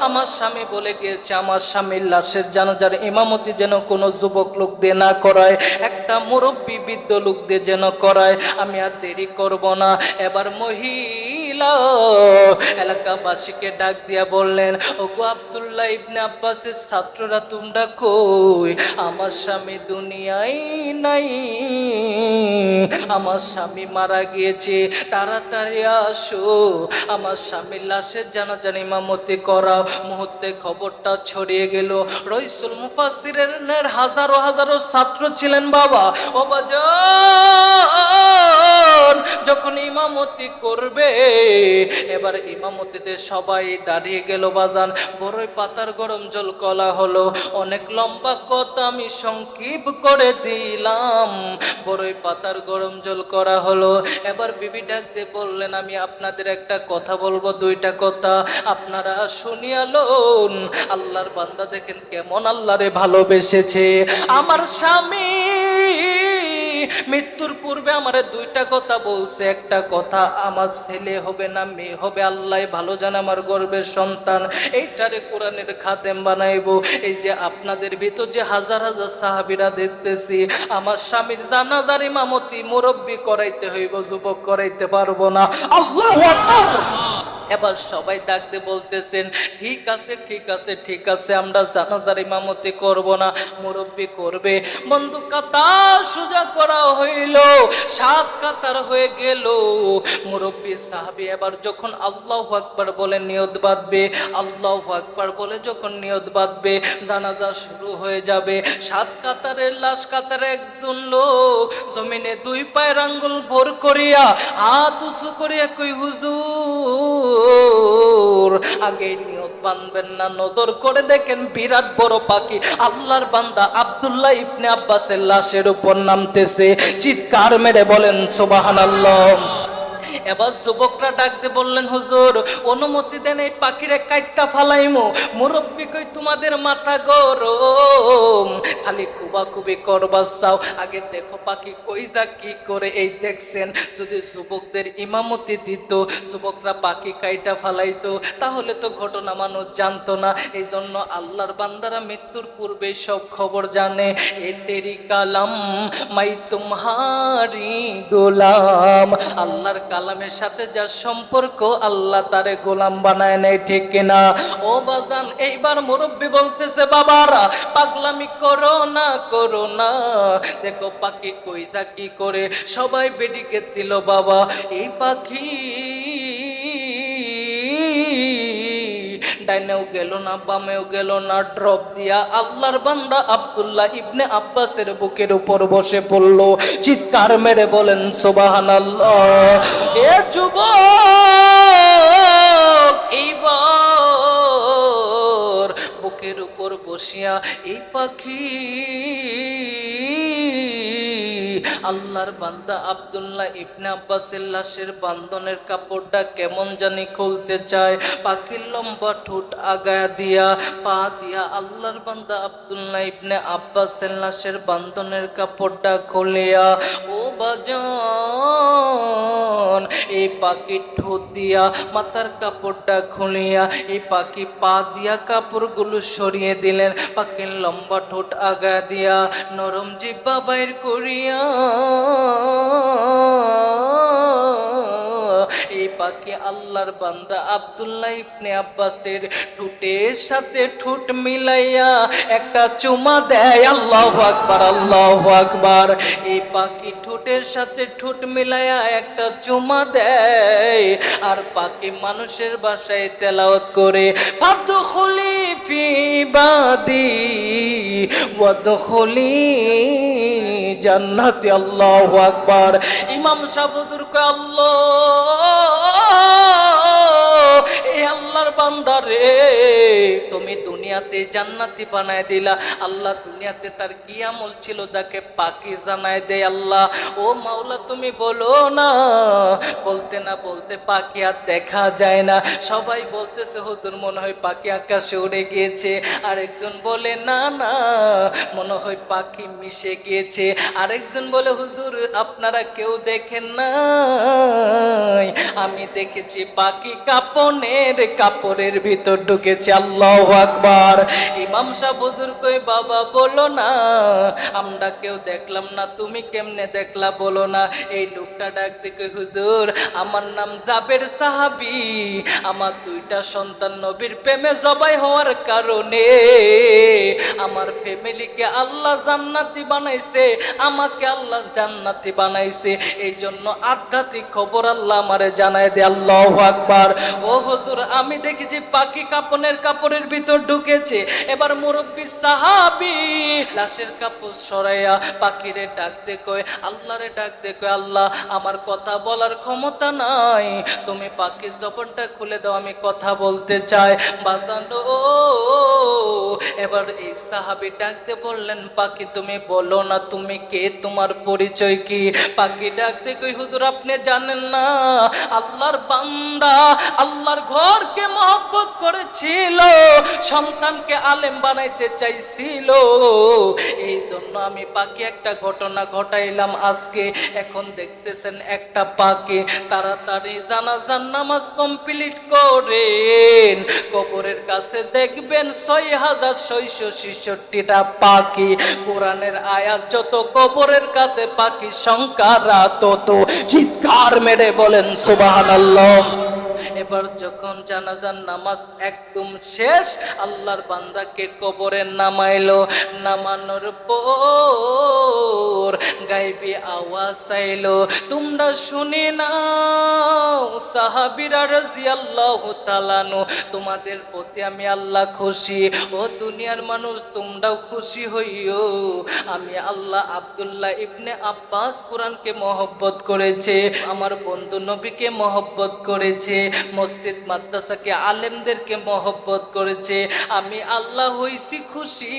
আমার স্বামী বলে গিয়েছে আমার স্বামীর লাশের জানাজার ইমামতি যেন কোনো যুবক লোক দিয়ে না করায়, একটা মুরব্বী বৃদ্ধ লোক দিয়ে যেন করায়। আমি আর দেরি করব না। এবার মহিলা এলাকাবাসীকে ডাক দিয়া বললেন, ওগো আব্দুল্লাহ ইবনে আব্বাসের ছাত্ররা তোমরা কই? আমার স্বামী দুনিয়ায় নাই, আমার স্বামী মারা গিয়েছে, তাড়াতাড়ি আসো, আমার স্বামীর লাশের জানাজার ইমামতি করা। মুহূর্তে খবরটা ছড়িয়ে গেল। রইসুল মুফাসসিরের হাজারো হাজারো ছাত্র ছিলেন বাবা। ও বাজান, যখন ইমামতি করবে, এবার ইমামতিতে সবাই দাঁড়িয়ে গেল বাজান। বড়ই পাতার গরম জল কলা হলো, অনেক লম্বা কথা আমি সংক্ষেপ করে দিলাম। বড়ই পাতার গরম জল করা হলো। এবার বিবি ডাক দিয়ে বললেন, আমি আপনাদের একটা কথা বলবো, দুইটা কথা আপনারা শুনিয়ালুন। আল্লাহর বান্দা দেখেন কেমন আল্লাহরে ভালোবেসেছে। আমার স্বামী মৃত্যুর পূর্বে আমারে দুইটা কথা বলছে। একটা কথা, আমার ছেলে হবে না মেয়ে হবে আল্লাহ ভালো জানে, আমার গর্বের সন্তান, এইটারে কোরআনের খাদেম বানাইবো। এই যে আপনাদের ভিতর যে হাজার হাজার সাহাবীরা দেখতেছি, আমার স্বামীর জানাজার ইমামতি মুরব্বি করাইতে হইব, যুবক করাইতে পারবো না। আল্লাহু আকবার। এবার সবাই ডাকতে বলতেছেন, ঠিক আছে ঠিক আছে ঠিক আছে, আমরা জানাজার ইমামতি করব না, মুরব্বি করবে। বন্ধু কাতার সোজা করা হইল, 7 কাতার হয়ে গেল। মুরব্বি সাহাবী এবার যখন আল্লাহু আকবার বলে নিয়ত বাঁধবে, আল্লাহু আকবার বলে যখন নিয়ত বাঁধবে, জানাজা শুরু হয়ে যাবে। 7 কাতারের লাশ কাতারে একজন লোক জমিনে 2 পায়ের আঙ্গুল ভর করিয়া হাত উঁচু করিয়া কই, হুজুর আগে নিয়ত বাঁধবেন না, নজর করে দেখেন বিরাট বড় পাখি আল্লাহর বান্দা আব্দুল্লাহ ইবনে আব্বাসের লাশের উপর নামতেছে। চিৎকার মেরে বলেন সুবহানাল্লাহ। এবার যুবকরা ডাকতে বললেন, হুজুর অনুমতি দেন, এই পাখিরে কাইটটা ফালাইমু। মুরব্বি কই, তোমাদের মাথা গরম, খালি কুবাকুবি করবার চাও, আগে দেখো পাখি কই যা কি করে। এই দেখছেন, যদি যুবকদের ইমামতি দিত, যুবকরা পাখি কাইটা ফালাইতো, তাহলে তো ঘটনা মানুষ জানতো না। এই জন্য আল্লাহর বান্দারা মৃত্যুর পূর্বে সব খবর জানে। এ তেরি কালাম মাই তুমহারি গোলাম, আল্লাহর কালামের সাথে যার সম্পর্ক আল্লাহ তারে গোলাম বানায় নেয়, ঠিক কিনা? ও বাজান, এইবার মুরব্বি বলতেছে, বাবারা পাগলামি করো না করো না, দেখো পাখি কইটা কি করে। সবাই বেডিকে দিল বাবা। এই পাখি ডাইনেও গেল না, বামেও গেল না, ড্রপ দিয়া আল্লাহর বান্দা আব্দুল্লাহ ইবনে আব্বাসের বুকের উপর বসে পড়ল। চিৎকার মেরে বলেন সুবহানাল্লাহ। এ যুবক, এইবার বুকের উপর বসিয়া এই পাখি আল্লাহর বান্দা আব্দুল্লাহ ইবনে আব্বাসের লাশের বান্ধনের কাপড়টা কেমন জানি খুলতে চায়। পাখির লম্বা ঠোঁট আগায়া দিয়া, পা দিয়া আল্লাহর বান্দা আব্দুল্লাহ ইবনে আব্বাসের লাশের বান্ধনের কাপড়টা খুলিয়া, ও বাজান এই পাখি ঠোঁট দিয়া মাথার কাপড়টা খুলিয়া এই পাখি পা দিয়া কাপড়গুলো সরিয়ে দিলেন, পাখির লম্বা ঠোঁট আগা দিয়া নরম জিহ্বা বাইর করিয়া এই পাখি আল্লাহর বান্দা আব্দুল্লাহ ইবনে আব্বাসের ঠোঁটের সাথে ঠোঁট মিলাইয়া একটা চুমা দেয়। আল্লাহু আকবার, আল্লাহু আকবার। এই পাখি ঠোঁটের সাথে ঠোঁট মিলাইয়া একটা চুমা দেয় আর পাখি মানুষের ভাষায় তেলাওয়াত করে ফাদখুলি ফি ইবাদি ওয়াদখুলি জান্নাতি। আল্লাহু আকবার। ইমাম সাহেব হুজুর কয় আল্লাহ, এ আল্লাহর বান্দা রে, তুমি দুনিয়াতে জান্নাতি বানায় দিলা। আল্লাহ দুনিয়াতে তার কি আমল ছিল তাকে পাখি জানায় দেয়। আল্লাহ ও মাওলা তুমি বলো না। বলতে না বলতে পাখি আর দেখা যায় না। সবাই বলতেছে হুজুর মনে হয় পাখি আকাশে উড়ে গিয়েছে, আরেকজন বলে না না মনে হয় পাখি মিশে গিয়েছে, আরেকজন বলে হুজুর আপনারা কেউ দেখেন না, আমি দেখেছি পাখি কাপড়ের ভিতর ঢুকেছে। আল্লাহু আকবার। ইমাম সাহেব হুজুর কই বাবা বলো না, আমরা কেউ দেখলাম না, তুমি কেমনে দেখলা বলো না। এই লোকটা ডাক দেখে হুজুর আমার নাম জাবের সাহাবী, আমার দুইটা সন্তান নবীর প্রেমে জবাই হওয়ার কারণে আমার ফ্যামিলিকে আল্লাহ জান্নাতি বানাইছে, আমাকে আল্লাহ জান্নাতি বানাইছে, এই জন্য আধ্যাত্মিক খবর আল্লাহ আমারে জানায় দে। আল্লাহু আকবার। ও হুজুর আমি দেখেছি পাখি কাপড়ের ভিতর ঢুকেছে। এবার মুরব্বী সাহাবী লাশের কাপড় সরাইয়া পাখিরে ডাক দে কয় আল্লাহরে ডাক দে কয় আল্লাহ আমার কথা বলার ক্ষমতা নাই, তুমি পাখির জবানটা খুলে দাও, আমি কথা বলতে চাই। বাদানো এবার এই সাহাবী ডাক দিয়ে বললেন পাখি তুমি বলো না তুমি কে, তোমার পরিচয় কি? পাখি ডাক দিয়ে কই হুজুর আপনি জানেন না আল্লাহর বান্দা আল্লাহর ঘরকে মহব্বত করেছিল, সন্তানকে আলেম বানাইতে চাইছিল, এই জন্য আমি পাখি একটা ঘটনা ঘটাইলাম আজকে। এখন দেখতেছেন একটা পাখি, তাড়াতাড়ি জানাজার নামাজ কমপ্লিট করেন, কবরের কাছে দেখবেন 6666টা পাখি। কোরআনের আয়াত যত, কবরের কাছে পাখি সংখ্যা তত। চিৎকার মেরে বলেন সুবহানাল্লাহ। এবার যখন জানাজার নামাজ একদম শেষ, আল্লাহর বান্দাকে কবরে নামাইলো, নামানোর পর গায়বী আওয়াজ চাইলো তোমরা শুনে নাও সাহাবীরা রাদিয়াল্লাহু তাআলা আনহু, তোমাদের প্রতি আমি আল্লাহ খুশি, ও দুনিয়ার মানুষ তোমরাও খুশি হইও। আমি আল্লাহ আব্দুল্লাহ ইবনে আব্বাস কোরআনকে মহব্বত করেছে, আমার বন্ধু নবীকে মহব্বত করেছে, মসজিদ মাদ্রাসাকে আলেমদেরকে মহব্বত করেছে, আমি আল্লাহ হইছি খুশি,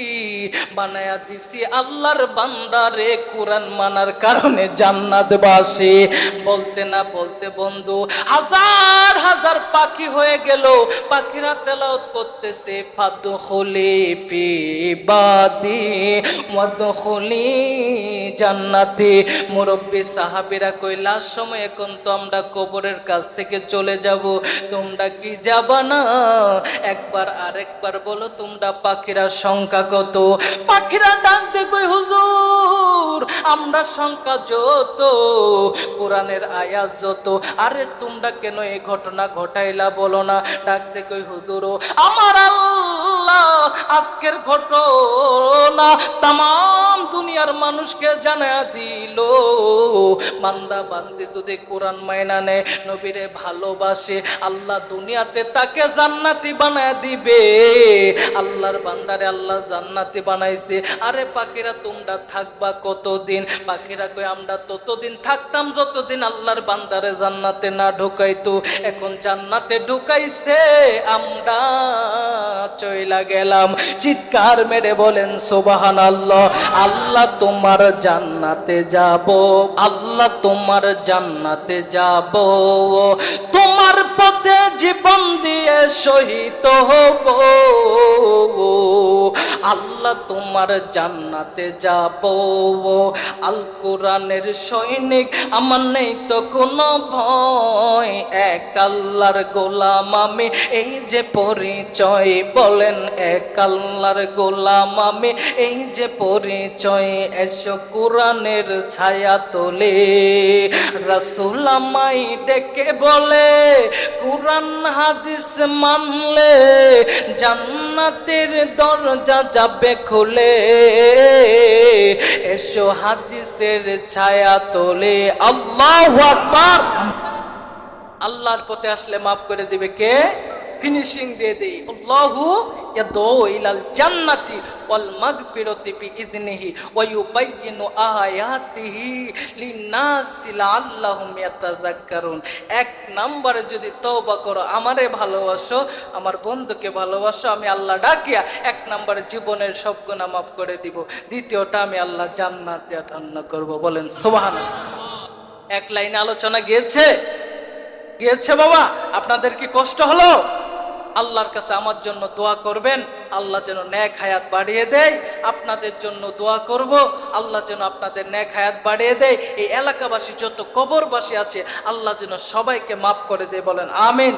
বানায়া দিছি আল্লাহর বান্দারে কোরআন মানার কারণে জান্নাতবাসী। বলতে না বলতে বন্ধু হাজার হাজার পাখি হয়ে গেল, পাখিরা তেলাওয়াত করতেছে ফাদখুলি ফি ইবাদি ওয়াদখুলি জান্নাতি। মুরব্বী সাহাবীরা কইলার সময় এখন তো আমরা কবরের কাছ থেকে চলে যাব, তোমরা কি যাবা না? একবার আরেকবার বলো তোমরা পাখিরা সংখ্যা কত? পাখিরা ডাক দে কই হুজুর আমরা সংখ্যা যত, কোরআনের আয়াত যত, আরে তোমরা কেন এই ঘটনা ঘটাইলা বলো না? ডাক দে কই হুজুর আমার আল্লাহ আজকের ঘটনা তাম দুনিয়ার মানুষকে জানায়া দিল, বান্দা বান্দি যদি কোরআন মাইনা নেয়, নবীরে ভালোবাসে, আল্লাহ দুনিয়াতে তাকে জান্নাতি বানায় দিবে। আল্লাহর বান্দারে আল্লাহ জান্নাতি বানাইছে। আরে পাখিরা তোমরা থাকবা কতদিন? পাখিরা কই আমরা ততদিন থাকতাম যতদিন আল্লাহর বান্দারে জান্নাতে না ঢুকাইতো। এখন জান্নাতে ঢুকাইছে, আমরা চইলা হইয়া গেলাম। চিৎকার মেরে বলেন সুবহানাল্লাহ। আল্লাহ তোমার জান্নাতে যাব, আল্লাহ তোমার জান্নাতে যাব, তোমার পথে জীবন দিয়ে শহীদ হব, আল্লাহ তোমার জান্নাতে যাব। আল কোরআনের সৈনিক আমার নেই তো কোনো ভয়, এক আল্লাহর গোলাম আমি এই যে পরিচয়, বলেন এক আল্লাহর গোলাম আমি এই যে পরিচয়। এসো কোরআনের ছায়া তোলে, রাসূল আমায় ডেকে বলে কোরআন হাদিস মানলে জান্নাতের দরজা যাবে খুলে। এসো হাদিসের ছায়া তোলে। আল্লাহু আকবার। আল্লাহর পথে আসলে মাফ করে দিবে কে? ফিনিশিং দিয়ে দেই, আল্লাহু ইয়াদউ ইলাল জান্নাতি ওয়াল মাগফিরাতি বিইذনিহি ওয়া ইউবাইয়িনু আয়াতিহি লিন-নাসি লাআল্লাহুম ইয়াতাযাক্কারুন। এক নম্বরে যদি তওবা করো, আমারে ভালোবাসো, আমার বন্ধুকে ভালোবাসো, আমি আল্লাহ ডাকিয়া এক নম্বরে জীবনের সব গুনাহ মাফ করে দিব। দ্বিতীয়টা আমি আল্লাহ জান্নাত দিয়ে ধন্য করব। বলেন সুবহানাল্লাহ। এক লাইনে আলোচনা গিয়েছে গিয়েছে বাবা, আপনাদের কি কষ্ট হলো? আল্লাহর কাছে আমার জন্য দোয়া করবেন, আল্লাহ যেন নেক হায়াত বাড়িয়ে দেয়। আপনাদের জন্য দোয়া করব, আল্লাহ যেন আপনাদের নেক হায়াত বাড়িয়ে দেয়। এই এলাকাবাসী যত কবরবাসী আছে আল্লাহ যেন সবাইকে মাফ করে দেয়। বলেন আমিন।